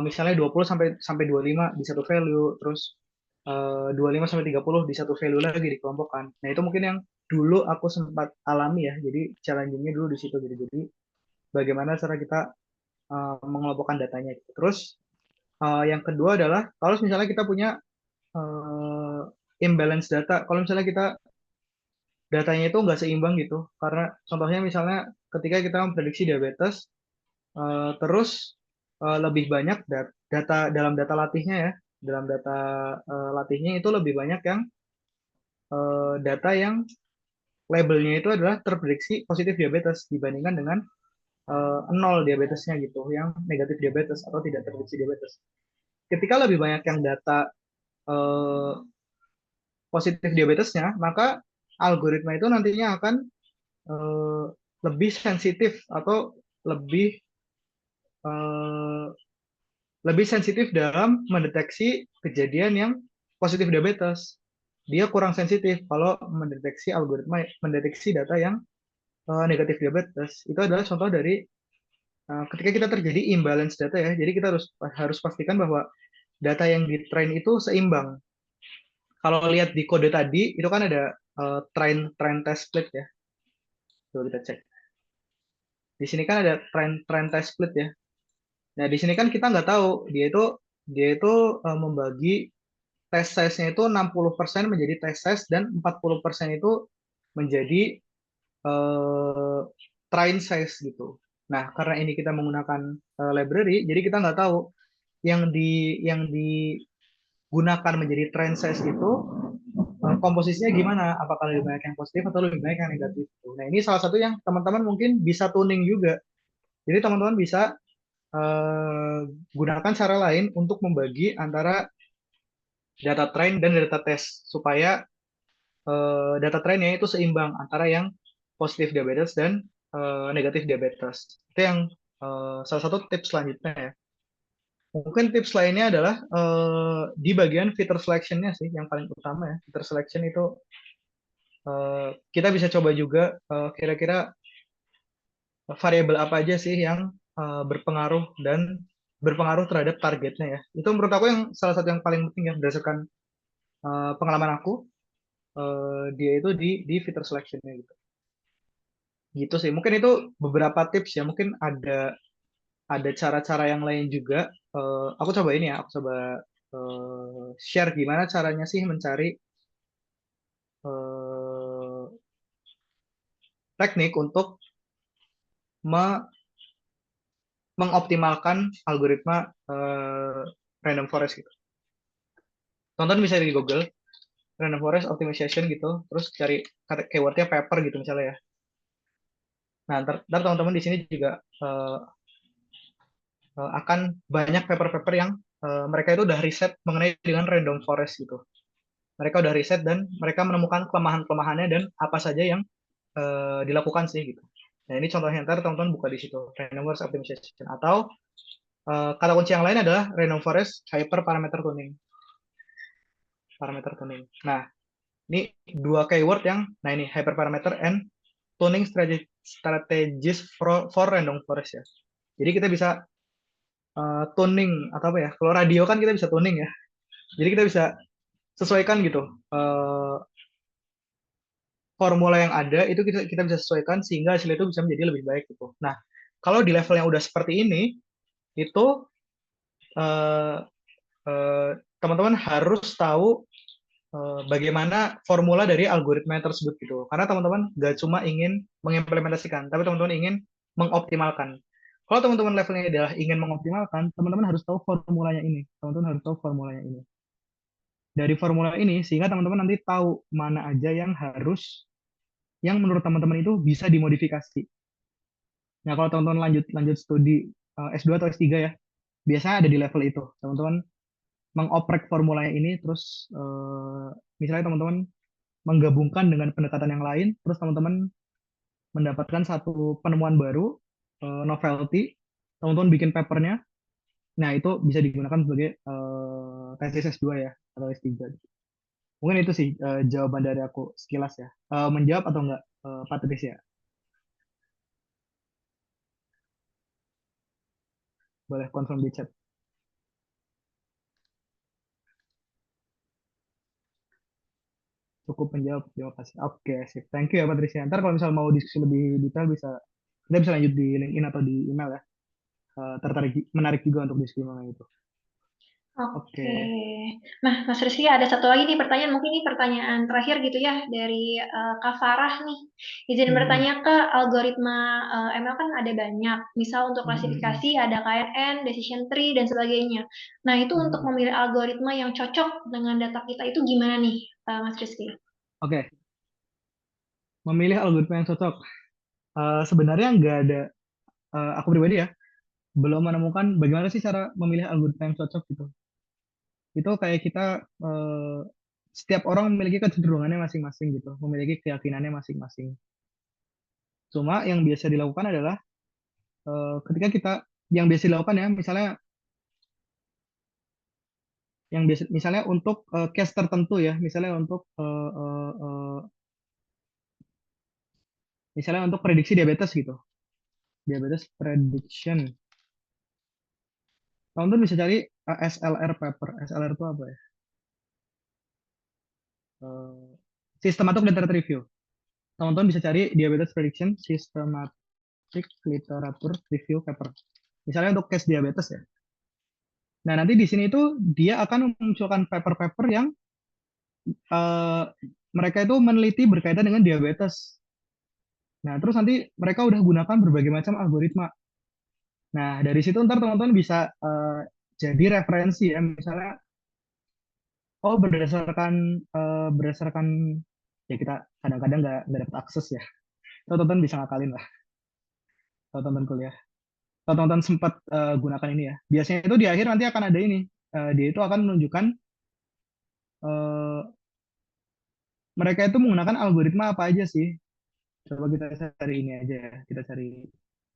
misalnya 20 sampai 25 di satu value, terus 25 sampai 30 di satu value lagi dikelompokkan. Nah, itu mungkin yang dulu aku sempat alami ya. Jadi challenging-nya dulu di situ gitu. Jadi bagaimana cara kita mengelompokkan datanya gitu. Terus yang kedua adalah kalau misalnya kita punya imbalance data, kalau misalnya kita datanya itu nggak seimbang gitu, karena contohnya misalnya ketika kita memprediksi diabetes, terus lebih banyak data dalam data latihnya ya, dalam data latihnya itu lebih banyak yang data yang labelnya itu adalah terprediksi positif diabetes dibandingkan dengan nol diabetesnya gitu, yang negatif diabetes atau tidak terprediksi diabetes. Ketika lebih banyak yang data eh, positif diabetesnya, maka algoritma itu nantinya akan eh, lebih sensitif atau lebih eh, lebih sensitif dalam mendeteksi kejadian yang positif diabetes. Dia kurang sensitif kalau mendeteksi data yang negatif diabetes. Itu adalah contoh dari ketika kita terjadi imbalance data ya. Jadi kita harus pastikan bahwa data yang di train itu seimbang. Kalau lihat di kode tadi itu kan ada train test split ya. Coba kita cek. Di sini kan ada train test split ya. Nah, di sini kan kita nggak tahu dia itu membagi test size-nya itu 60% menjadi test size dan 40% itu menjadi train size gitu. Nah, karena ini kita menggunakan library, jadi kita nggak tahu yang digunakan menjadi train size itu komposisinya gimana? Apakah lebih banyak yang positif atau lebih banyak yang negatif? Nah, ini salah satu yang teman-teman mungkin bisa tuning juga. Jadi teman-teman bisa eh, gunakan cara lain untuk membagi antara data train dan data test supaya data trainnya itu seimbang antara yang positif diabetes dan negatif diabetes. Itu yang salah satu tips selanjutnya ya. Mungkin tips lainnya adalah di bagian feature selection-nya sih yang paling utama ya. Feature selection itu kita bisa coba juga kira-kira variabel apa aja sih yang berpengaruh dan berpengaruh terhadap targetnya ya. Itu menurut aku yang salah satu yang paling penting ya berdasarkan pengalaman aku dia itu di feature selection-nya gitu. Gitu sih. Mungkin itu beberapa tips ya. Mungkin ada cara-cara yang lain juga. Aku coba ini ya. Aku coba share gimana caranya sih mencari eh, teknik untuk me- mengoptimalkan algoritma random forest gitu. Tonton bisa di Google random forest optimization gitu. Terus cari keywordnya paper gitu misalnya ya. Nah, ntar teman-teman di sini juga akan banyak paper-paper yang mereka itu udah riset mengenai dengan random forest gitu. Mereka udah riset dan mereka menemukan kelemahan-kelemahannya dan apa saja yang dilakukan sih gitu. Nah ini contohnya ntar teman-teman buka di situ random forest optimization atau kata kunci yang lain adalah random forest hyperparameter tuning. Parameter tuning. Nah ini dua keyword yang, nah ini hyperparameter and tuning strategies for random forest ya. Jadi kita bisa tuning atau apa ya? Kalau radio kan kita bisa tuning ya. Jadi kita bisa sesuaikan gitu formula yang ada itu kita bisa sesuaikan sehingga hasil itu bisa menjadi lebih baik gitu. Nah, kalau di level yang udah seperti ini itu eh, eh, teman-teman harus tahu bagaimana formula dari algoritma tersebut gitu. Karena teman-teman nggak cuma ingin mengimplementasikan, tapi teman-teman ingin mengoptimalkan. Kalau teman-teman levelnya adalah ingin mengoptimalkan, teman-teman harus tahu formulanya ini. Teman-teman harus tahu formulanya ini. Dari formula ini, sehingga teman-teman nanti tahu mana aja yang menurut teman-teman itu bisa dimodifikasi. Nah, kalau teman-teman lanjut studi S2 atau S3 ya, biasanya ada di level itu. Teman-teman mengoprek formulanya ini, terus misalnya teman-teman menggabungkan dengan pendekatan yang lain, terus teman-teman mendapatkan satu penemuan baru, novelty, teman-teman bikin papernya, nah itu bisa digunakan sebagai tesis S2 ya, atau S3. Mungkin itu sih jawaban dari aku sekilas ya. Menjawab atau enggak, Patricia? Boleh confirm di chat. Cukup menjawab, terima kasih. Oke, sip. Thank you ya Patricia. Ntar kalau misal mau diskusi lebih detail kita bisa lanjut di LinkedIn atau di email ya. Menarik juga untuk diskusi mengenai itu. Oke. Oke. Nah, Mas Rizky ada satu lagi nih pertanyaan, mungkin ini pertanyaan terakhir gitu ya dari Kak Farah nih. Izin Hmm, bertanya ke algoritma ML kan ada banyak. Misal untuk hmm, hmm, hmm, klasifikasi ada KNN, decision tree dan sebagainya. Nah, itu hmm, untuk hmm. memilih algoritma yang cocok dengan data kita itu gimana nih, Mas Rizky? Oke, memilih algoritma yang cocok. Sebenarnya nggak ada, aku pribadi ya, belum menemukan bagaimana sih cara memilih algoritma yang cocok gitu. Itu kayak kita, eh, setiap orang memiliki kecenderungannya masing-masing gitu, memiliki keyakinannya masing-masing. Cuma yang biasa dilakukan adalah ketika kita yang biasa dilakukan ya misalnya misalnya untuk case tertentu ya misalnya untuk misalnya untuk prediksi diabetes gitu, diabetes prediction, teman-teman bisa cari SLR paper. SLR itu apa ya? Eh, Systematic Literature Review. Teman-teman bisa cari diabetes prediction systematic literature review paper, misalnya untuk case diabetes ya. Nah, nanti di sini itu dia akan memunculkan paper-paper yang eh, mereka itu meneliti berkaitan dengan diabetes. Nah, terus nanti mereka udah gunakan berbagai macam algoritma. Nah, dari situ ntar teman-teman bisa jadi referensi ya, misalnya, oh berdasarkan ya kita kadang-kadang nggak dapat akses ya. Teman-teman bisa ngakalin lah, kalau teman kuliah. Kalau teman-teman sempat gunakan ini ya. Biasanya itu di akhir nanti akan ada ini. Dia itu akan menunjukkan eh, mereka itu menggunakan algoritma apa aja sih. Coba kita cari ini aja ya. Kita cari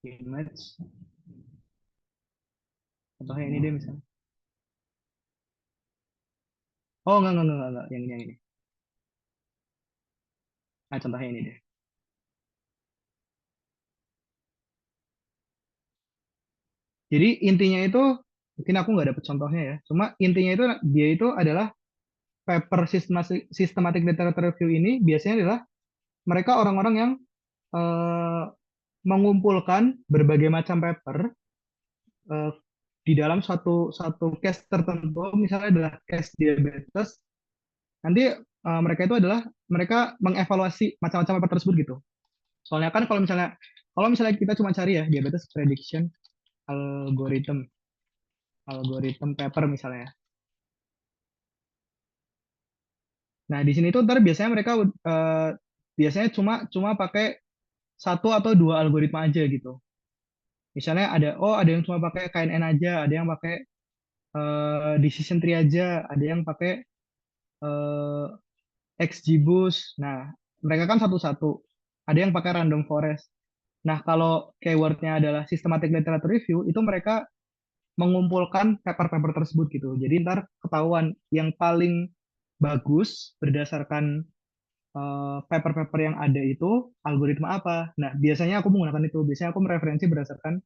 image. Contohnya ini deh misalnya. Oh, enggak. Yang ini. Nah, contohnya ini deh. Jadi intinya itu, mungkin aku nggak dapet contohnya ya. Cuma intinya itu, dia itu adalah paper systematic literature review ini biasanya adalah mereka orang-orang yang eh, mengumpulkan berbagai macam paper eh, di dalam satu satu case tertentu, misalnya adalah case diabetes. Nanti mereka itu adalah mereka mengevaluasi macam-macam paper tersebut gitu. Soalnya kan kalau misalnya kita cuma cari ya diabetes prediction algorithm algorithm paper misalnya. Nah, di sini tuh ntar biasanya mereka biasanya cuma cuma pakai satu atau dua algoritma aja gitu. Misalnya ada yang cuma pakai KNN aja, ada yang pakai decision tree aja, ada yang pakai eh, XGBoost. Nah, mereka kan satu-satu. Ada yang pakai random forest. Nah, kalau keywordnya adalah systematic literature review, itu mereka mengumpulkan paper-paper tersebut gitu. Jadi ntar ketahuan yang paling bagus berdasarkan paper-paper yang ada itu algoritma apa. Nah, biasanya aku menggunakan itu. Biasanya aku mereferensi berdasarkan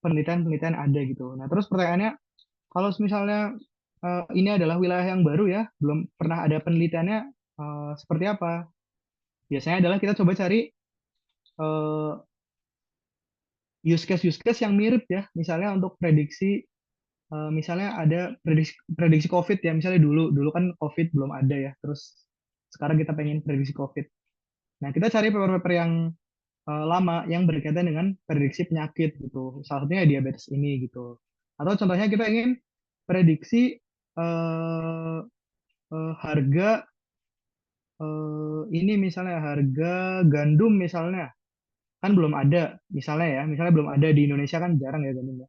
penelitian-penelitian ada gitu. Nah, terus pertanyaannya, kalau misalnya ini adalah wilayah yang baru ya, belum pernah ada penelitiannya seperti apa? Biasanya adalah kita coba cari eh, use case yang mirip ya. Misalnya untuk prediksi, misalnya ada prediksi COVID ya. Misalnya dulu kan COVID belum ada ya. Terus sekarang kita pengen prediksi COVID. Nah, kita cari paper-paper yang lama yang berkaitan dengan prediksi penyakit gitu. Salah satunya diabetes ini gitu. Atau contohnya kita ingin prediksi eh, harga ini misalnya harga gandum misalnya kan belum ada misalnya ya, misalnya belum ada di Indonesia kan jarang ya gandum ya.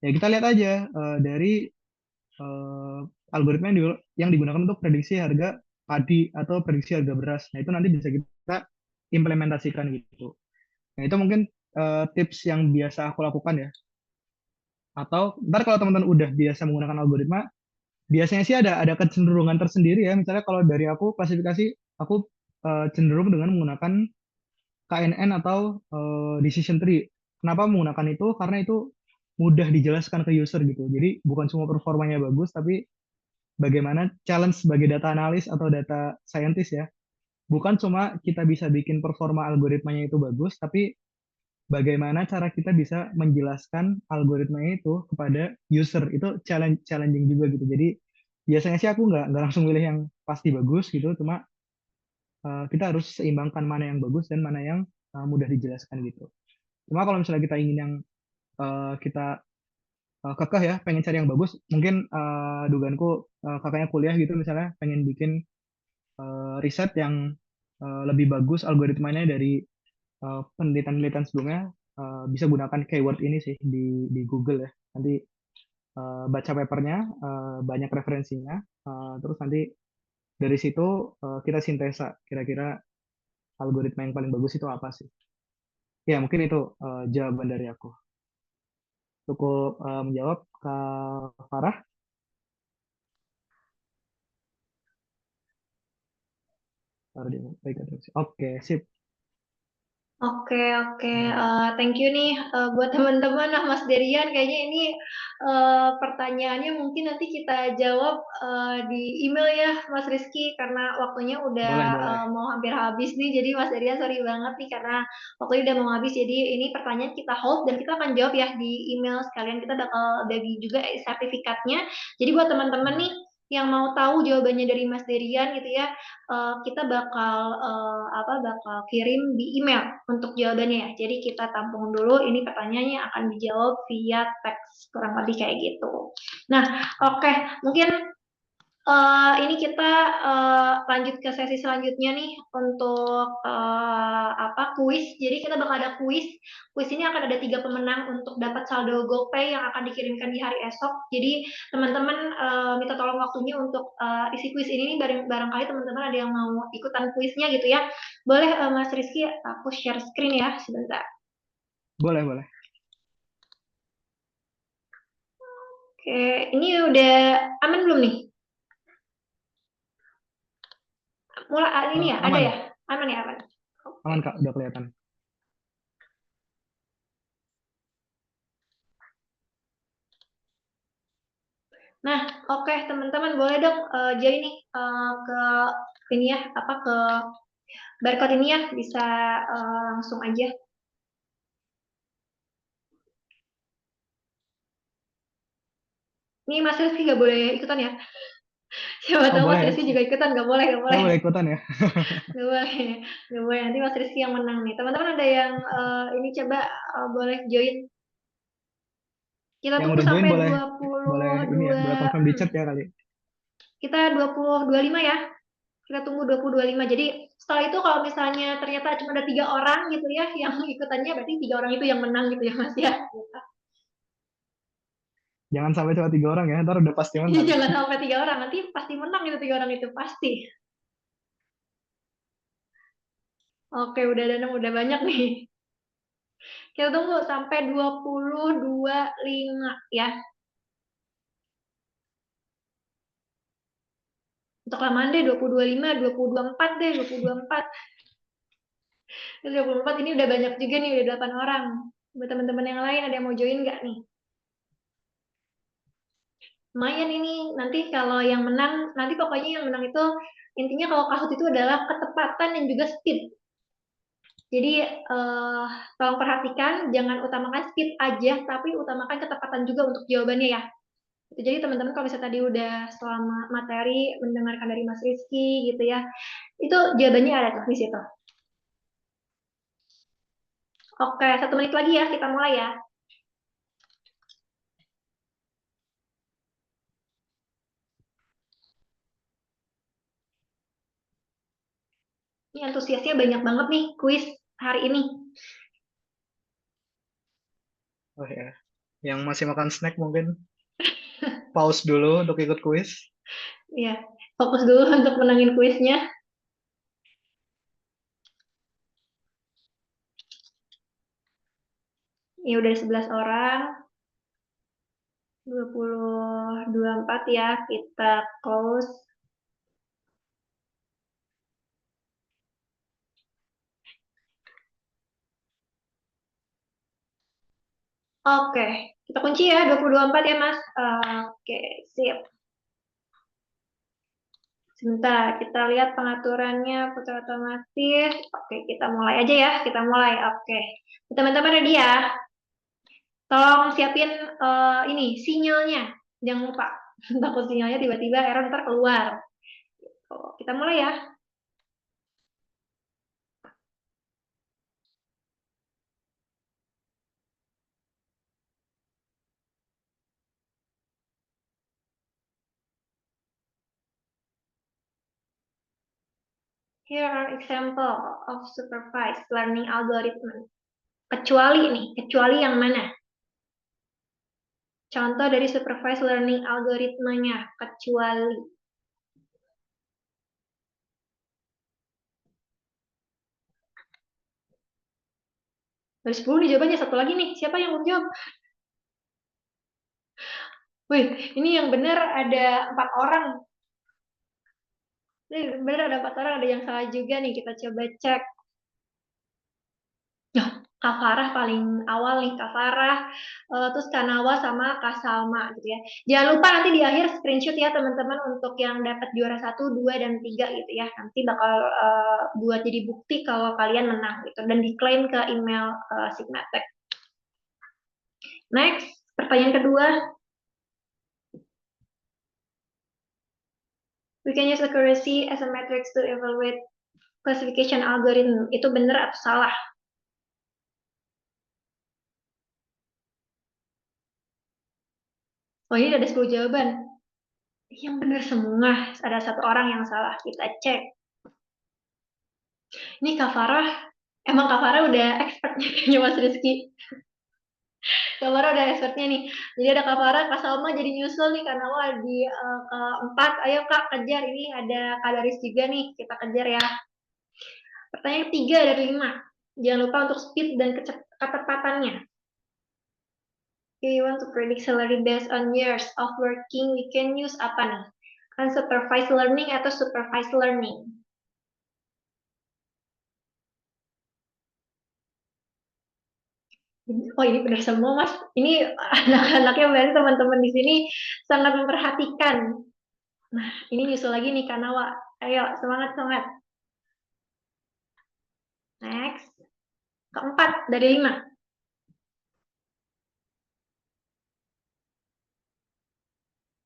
Ya kita lihat aja dari eh, algoritma yang digunakan untuk prediksi harga padi atau prediksi harga beras. Nah, itu nanti bisa kita implementasikan gitu. Nah, itu mungkin tips yang biasa aku lakukan ya. Atau ntar kalau teman-teman udah biasa menggunakan algoritma, biasanya sih ada kecenderungan tersendiri ya. Misalnya kalau dari aku klasifikasi, aku cenderung dengan menggunakan KNN atau decision tree. Kenapa menggunakan itu? Karena itu mudah dijelaskan ke user gitu. Jadi bukan cuma performanya bagus, tapi bagaimana challenge sebagai data analis atau data scientist ya. Bukan cuma kita bisa bikin performa algoritmanya itu bagus, tapi bagaimana cara kita bisa menjelaskan algoritmanya itu kepada user. Itu challenging juga gitu. Jadi biasanya sih aku nggak langsung milih yang pasti bagus gitu, cuma kita harus seimbangkan mana yang bagus dan mana yang mudah dijelaskan gitu. Cuma kalau misalnya kita ingin yang kita kekeh ya, pengen cari yang bagus, mungkin dugaanku kakaknya kuliah gitu misalnya pengen bikin riset yang lebih bagus algoritmanya dari penelitian-penelitian sebelumnya, bisa gunakan keyword ini sih di Google ya. Nanti baca papernya, banyak referensinya, terus nanti dari situ kita sintesa kira-kira algoritma yang paling bagus itu apa sih. Ya mungkin itu jawaban dari aku. Cukup menjawab Kak Farah. Taruh di baik, oke, sip. Oke. Thank you nih buat teman-teman. Nah, Mas Derian, kayaknya ini pertanyaannya mungkin nanti kita jawab di email ya, Mas Rizky, karena waktunya udah Boleh, boleh. mau hampir habis nih. Jadi Mas Derian, sorry banget nih karena waktunya udah mau habis. Jadi ini pertanyaan kita hold dan kita akan jawab ya di email sekalian. Kita bakal bagi juga sertifikatnya. Jadi buat teman-teman nih yang mau tahu jawabannya dari Mas Derian gitu ya, kita bakal kirim di email untuk jawabannya ya. Jadi kita tampung dulu ini pertanyaannya akan dijawab via teks kurang lebih kayak gitu. Nah, oke, mungkin ini kita lanjut ke sesi selanjutnya nih untuk kuis. Jadi kita bakal ada kuis. Kuis ini akan ada 3 pemenang untuk dapat saldo GoPay yang akan dikirimkan di hari esok. Jadi teman-teman minta tolong waktunya untuk isi kuis ini nih. Barangkali teman-teman ada yang mau ikutan kuisnya gitu ya. Boleh Mas Rizky, aku share screen ya sebentar. Boleh, boleh. Oke, ini udah aman belum nih? Mulai ini ya, ada Aman, ya? Aman ya, aman. aman Kak, udah kelihatan. Nah, oke teman-teman boleh dong join nih ke ini ya, ke barcode ini ya, bisa langsung aja. Ini Mas Rizky nggak boleh ikutan ya? Siapa tahu Mas Boleh ya? Rizky juga ikutan, nggak boleh, nggak Saya boleh. boleh ikutan ya? Nggak boleh, nggak boleh. Nanti Mas Rizky yang menang nih. Teman-teman ada yang ini coba boleh join. Kita Yang tunggu udah join sampai boleh 22, boleh confirm di chat ya kali. kita 20.25 ya. Kita tunggu 20.25. Jadi setelah itu kalau misalnya ternyata cuma ada 3 orang gitu ya yang ikutannya, berarti 3 orang itu yang menang gitu ya Mas ya. Jangan sampai cuma 3 orang ya, ntar udah pasti Iya, menang. jangan sampai 3 orang, nanti pasti menang itu 3 orang itu pasti. Oke, udah banyak nih. Kita tunggu sampai 20.25 ya. Untuk lamaan deh 20.25, 20.24 deh, 20.24. 20.24 ini udah banyak juga nih, udah 8 orang. Buat teman-teman yang lain ada yang mau join nggak nih? Lumayan ini, nanti kalau yang menang, nanti pokoknya yang menang itu intinya kalau Kahoot itu adalah ketepatan dan juga speed. Jadi tolong perhatikan, jangan utamakan speed aja, tapi utamakan ketepatan juga untuk jawabannya ya. Jadi teman-teman kalau misalnya tadi udah selama materi mendengarkan dari Mas Rizky gitu ya, itu jawabannya ada tuh di situ. Oke, 1 menit lagi ya, kita mulai ya. Ini antusiasnya banyak banget nih kuis hari ini. Oh ya, yang masih makan snack mungkin pause dulu untuk ikut kuis. Ya, fokus dulu untuk menangin kuisnya. Ini udah 11 orang. 20.24 ya, kita close. Oke, kita kunci ya 20.24 ya Mas. Oke, sip. Sebentar, kita lihat pengaturannya putar otomatis. Oke, kita mulai aja ya, kita mulai. Oke, teman-teman ready ya? Tolong siapin ini sinyalnya, jangan lupa. Takut sinyalnya tiba-tiba error ntar keluar. Kita mulai ya. Here are example of supervised learning algorithm. Kecuali yang mana? Contoh dari supervised learning algoritmanya, kecuali. Dari 10 nih jawabannya, satu lagi nih. Siapa yang belum jawab? Wih, ini yang benar ada 4 orang. Ini benar ada 4 orang, ada yang salah juga nih. Kita coba cek. Kak Farah paling awal nih, Kak Farah, terus Kanawa sama Kak Salma gitu ya. Jangan lupa nanti di akhir screenshot ya teman-teman untuk yang dapat juara 1, 2, dan 3 gitu ya. Nanti bakal buat jadi bukti kalau kalian menang gitu dan diklaim ke email Sigmatek. Next, pertanyaan kedua. We can use accuracy as a metrics to evaluate classification algorithm. Itu benar atau salah? Oh, ini ada 10 jawaban. Yang benar semua. Ada satu orang yang salah. Kita cek. Ini Kak Farah. Emang Kak Farah udah expertnya kayaknya Mas Rizky. Kak Farah udah expertnya nih. Jadi ada Kak Farah, Kak Salma jadi nyusul nih karena wah di keempat. Ayo Kak kejar, ini ada Kak Daris juga nih. Kita kejar ya. Pertanyaan 3 dari 5. Jangan lupa untuk speed dan kecepatannya. If you want to predict salary based on years of working, we can use apa nih? Unsupervised learning atau supervised learning? Oh, ini benar semua, Mas. Ini anak-anaknya berarti teman-teman di sini sangat memperhatikan. Nah, ini nyusul lagi nih, Kanawa. Ayo, semangat, semangat. Next. Keempat dari 5.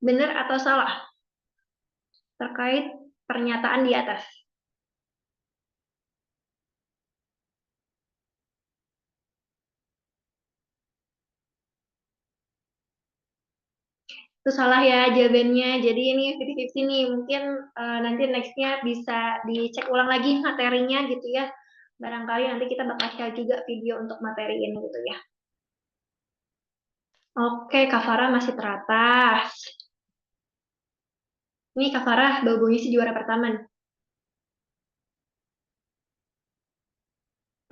Benar atau salah? Terkait pernyataan di atas. Itu salah ya jawabannya. Jadi ini 50-50 nih. Mungkin nanti nextnya bisa dicek ulang lagi materinya gitu ya. Barangkali nanti kita bakal share juga video untuk materi ini gitu ya. Oke, Kak Farah masih teratas. Ini Kak Farah baru ngisi juara pertama nih.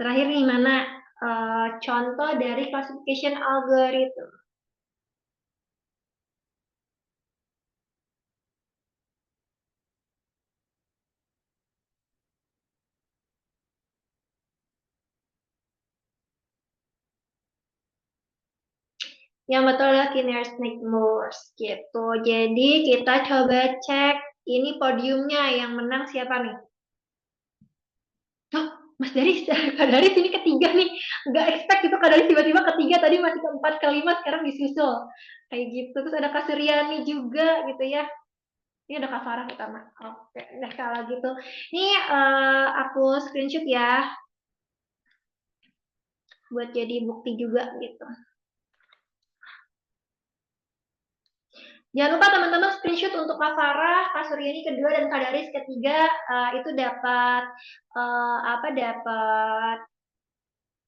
Terakhir nih, mana contoh dari classification algorithm? Yang betul adalah Kinnear Snake Moors gitu. Jadi kita coba cek ini podiumnya yang menang siapa nih? Oh, Mas Daris, Kak Daris ini ketiga nih. Nggak expect gitu Kak Daris tiba-tiba ketiga, tadi masih keempat, kelima, sekarang disusul. Kayak gitu. Terus ada Kak Suryani juga gitu ya. Ini ada Kak Farah pertama. Oke, nah kalau gitu. Ini aku screenshot ya. Buat jadi bukti juga gitu. Jangan lupa teman-teman screenshot untuk Kak Farah, Kak Suryani kedua, dan Kak Daris ketiga. Itu dapat dapat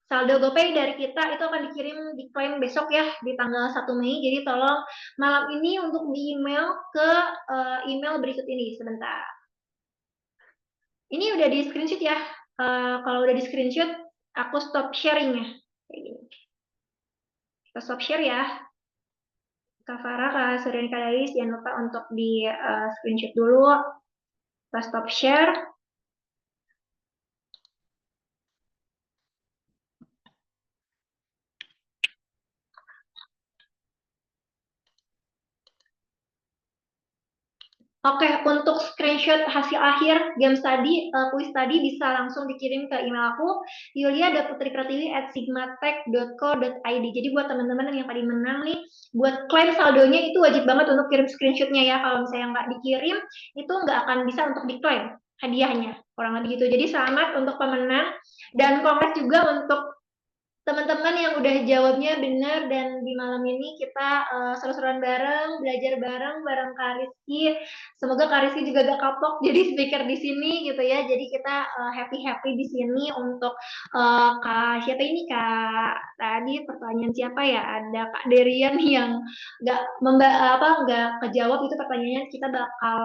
saldo GoPay dari kita. Itu akan dikirim diklaim besok ya di tanggal 1 Mei. Jadi tolong malam ini untuk di email ke email berikut ini sebentar. Ini udah di screenshot ya. Kalau udah di screenshot, aku stop sharingnya. Kayak gini. Kita stop share ya. Kak Farah, Kak Suryani, Kak Daris, jangan lupa untuk di screenshot dulu. Kita stop share. Oke, untuk screenshot hasil akhir game tadi, kuis tadi bisa langsung dikirim ke email aku, yulia.putripratiwi@sigmatech.co.id. Jadi buat teman-teman yang tadi menang nih, buat klaim saldonya itu wajib banget untuk kirim screenshotnya ya. Kalau misalnya nggak dikirim, itu nggak akan bisa untuk diklaim hadiahnya. Kurang lebih gitu. Jadi selamat untuk pemenang, dan congrats juga untuk teman-teman yang udah jawabnya benar. Dan di malam ini kita seru-seruan bareng, belajar bareng Kak Rizky. Semoga Kak Rizky juga gak kapok jadi speaker di sini gitu ya. Jadi kita happy di sini untuk Kak siapa ini Kak? Tadi pertanyaan siapa ya? Ada Kak Derian yang nggak kejawab, itu pertanyaannya kita bakal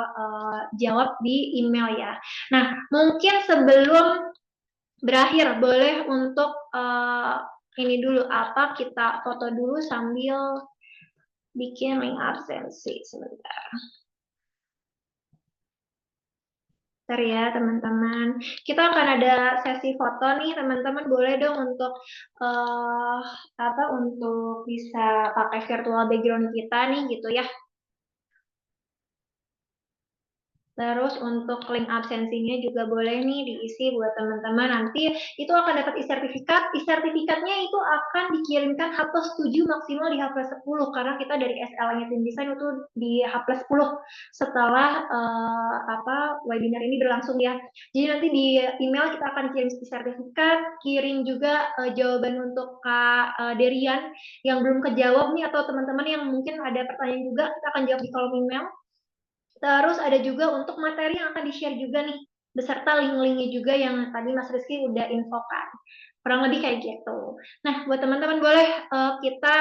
jawab di email ya. Nah, mungkin sebelum berakhir, boleh untuk ini dulu apa, kita foto dulu sambil bikin link absensi sebentar. Ya teman-teman, kita akan ada sesi foto nih teman-teman, boleh dong untuk untuk bisa pakai virtual background kita nih gitu ya. Terus untuk link absensinya juga boleh nih diisi buat teman-teman. Nanti itu akan dapat e-sertifikat. E-sertifikatnya itu akan dikirimkan H+7 maksimal di H+10 karena kita dari SL-nya tim desain itu di H+10 setelah webinar ini berlangsung ya. Jadi nanti di email kita akan kirim e-sertifikat, kirim juga jawaban untuk Kak Derian yang belum kejawab nih, atau teman-teman yang mungkin ada pertanyaan juga, kita akan jawab di kolom email. Terus ada juga untuk materi yang akan di-share juga nih, beserta link-linknya juga yang tadi Mas Rizky udah infokan. Kurang lebih kayak gitu. Nah, buat teman-teman boleh kita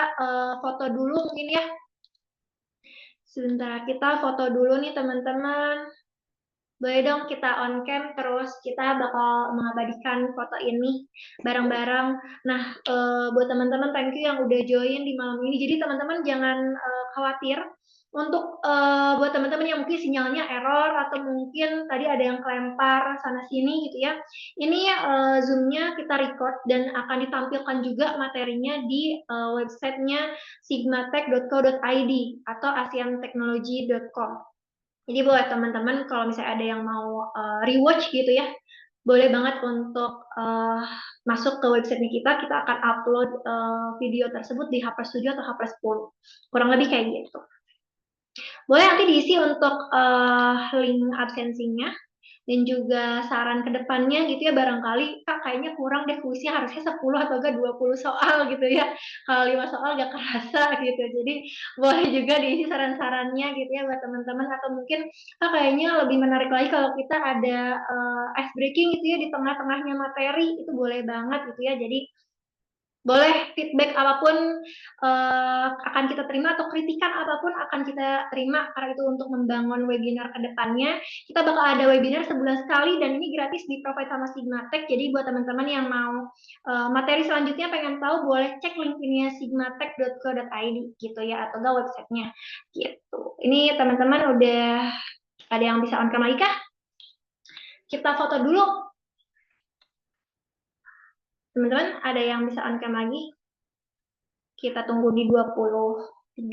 foto dulu mungkin ya. Sebentar, kita foto dulu nih teman-teman. Boleh dong kita on cam, terus kita bakal mengabadikan foto ini bareng-bareng. Nah, buat teman-teman thank you yang udah join di malam ini. Jadi teman-teman jangan khawatir untuk buat teman-teman yang mungkin sinyalnya error atau mungkin tadi ada yang kelempar sana sini gitu ya. Ini Zoom-nya kita record dan akan ditampilkan juga materinya di websitenya sigmatech.co.id atau asiantechnology.com. Jadi buat teman-teman kalau misalnya ada yang mau rewatch gitu ya, boleh banget untuk masuk ke website kita akan upload video tersebut di H+7 atau H+10. Kurang lebih kayak gitu. Boleh nanti diisi untuk link absensinya dan juga saran ke depannya gitu ya, barangkali Kak kayaknya kurang deh kuisnya, harusnya 10 atau enggak 20 soal gitu ya. Kalau 5 soal gak kerasa gitu. Jadi boleh juga diisi saran-sarannya gitu ya buat teman-teman, atau mungkin Kak kayaknya lebih menarik lagi kalau kita ada ice breaking gitu ya di tengah-tengahnya materi, itu boleh banget gitu ya. Jadi boleh feedback apapun akan kita terima, atau kritikan apapun akan kita terima, karena itu untuk membangun webinar ke depannya. Kita bakal ada webinar sebulan sekali dan ini gratis di provide sama Sigmatech. Jadi buat teman-teman yang mau materi selanjutnya pengen tahu, boleh cek linknya sigmatech.co.id gitu ya, atau enggak websitenya gitu. Ini teman-teman udah ada yang bisa on cam lagi kah? Kita foto dulu. Teman-teman ada yang bisa on cam lagi? Kita tunggu di 23.35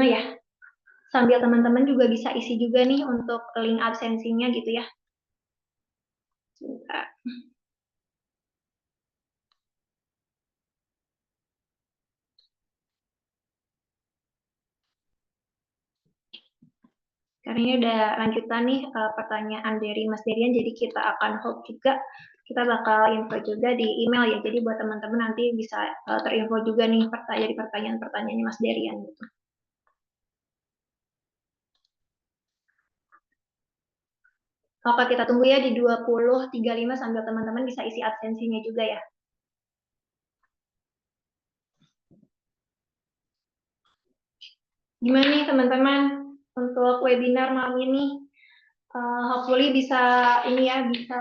ya. Sambil teman-teman juga bisa isi juga nih untuk link absensinya gitu ya. Sebentar. Karena ini udah lanjutan nih pertanyaan dari Mas Derian, jadi kita akan hold juga. Kita bakal info juga di email ya, jadi buat teman-teman nanti bisa terinfo juga nih dari pertanyaan-pertanyaan Mas Derian gitu. Oke, kita tunggu ya di 20.35 sambil teman-teman bisa isi absensinya juga ya. Gimana nih teman-teman untuk webinar malam ini? Hopefully bisa ini ya, bisa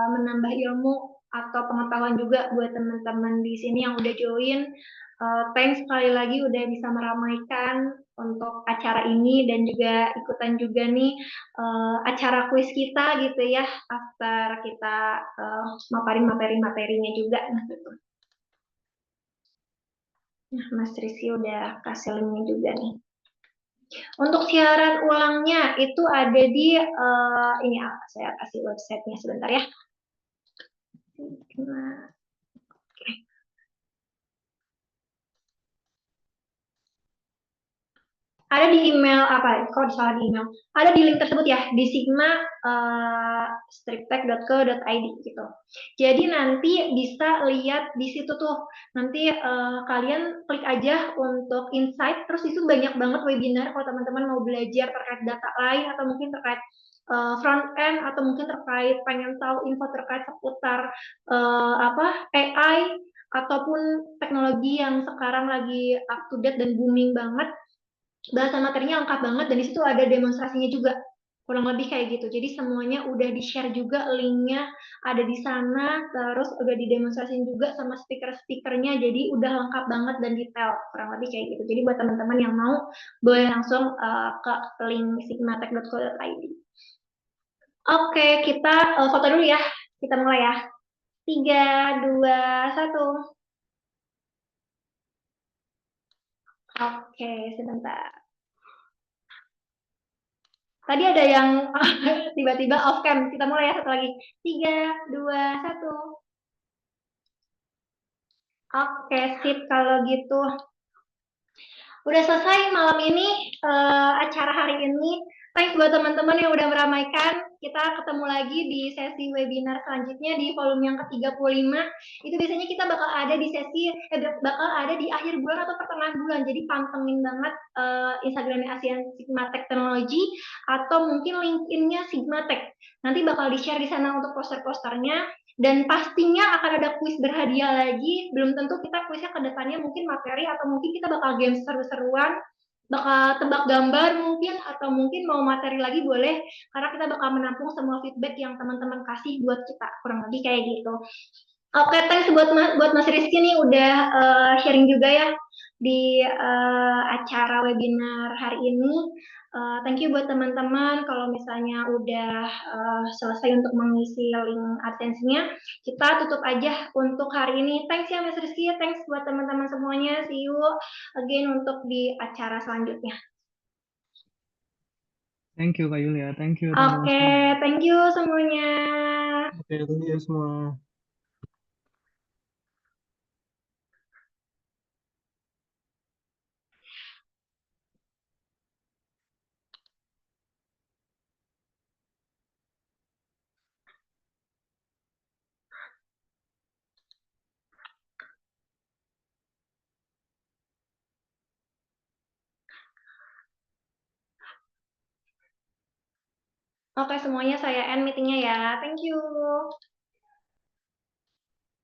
menambah ilmu atau pengetahuan juga buat teman-teman di sini yang udah join. Thanks sekali lagi udah bisa meramaikan untuk acara ini dan juga ikutan juga nih acara kuis kita gitu ya, after kita maparin materi-materinya juga. Nah, Mas Rizky udah kasih linknya juga nih. Untuk siaran ulangnya itu ada di ini saya kasih websitenya sebentar ya. Ada di email kok salah di email. Ada di link tersebut ya di sigma-striptech.co.id gitu. Jadi nanti bisa lihat di situ tuh. Nanti kalian klik aja untuk insight, terus itu banyak banget webinar kalau teman-teman mau belajar terkait data lain atau mungkin terkait front end atau mungkin terkait pengen tahu info terkait seputar AI ataupun teknologi yang sekarang lagi up to date dan booming banget. Bahasan materinya lengkap banget dan di situ ada demonstrasinya juga, kurang lebih kayak gitu. Jadi semuanya udah di-share juga, linknya ada di sana, terus udah didemonstrasiin juga sama speaker-speakernya, jadi udah lengkap banget dan detail, kurang lebih kayak gitu. Jadi buat teman-teman yang mau boleh langsung ke link sigmatech.co.id. Oke, kita foto dulu ya. Kita mulai ya. 3, 2, 1. Oke, sebentar. Tadi ada yang tiba-tiba off cam. Kita mulai ya satu lagi. 3, 2, 1. Oke, sip kalau gitu. Udah selesai malam ini acara hari ini. Thanks buat teman-teman yang udah meramaikan. Kita ketemu lagi di sesi webinar selanjutnya di volume yang ke-35. Itu biasanya kita bakal ada di sesi, bakal ada di akhir bulan atau pertengahan bulan. Jadi pantengin banget Instagramnya ASEAN Sigma Technology atau mungkin LinkedIn-nya Sigma Tech. Nanti bakal di-share di sana untuk poster-posternya. Dan pastinya akan ada kuis berhadiah lagi. Belum tentu kita kuisnya ke depannya mungkin materi atau mungkin kita bakal game seru-seruan, bakal tebak gambar mungkin, atau mungkin mau materi lagi boleh, karena kita bakal menampung semua feedback yang teman-teman kasih buat kita, kurang lebih kayak gitu. Oke, thanks buat Mas Rizky nih udah sharing juga ya di acara webinar hari ini. Thank you buat teman-teman. Kalau misalnya udah selesai untuk mengisi link absensinya, kita tutup aja untuk hari ini. Thanks ya Mas Rizky, thanks buat teman-teman semuanya. See you again untuk di acara selanjutnya. Thank you Kak Yulia, thank you teman-teman Oke, semua. thank you semuanya. Oke, thank you semua. Oke, semuanya saya end meetingnya ya. Thank you.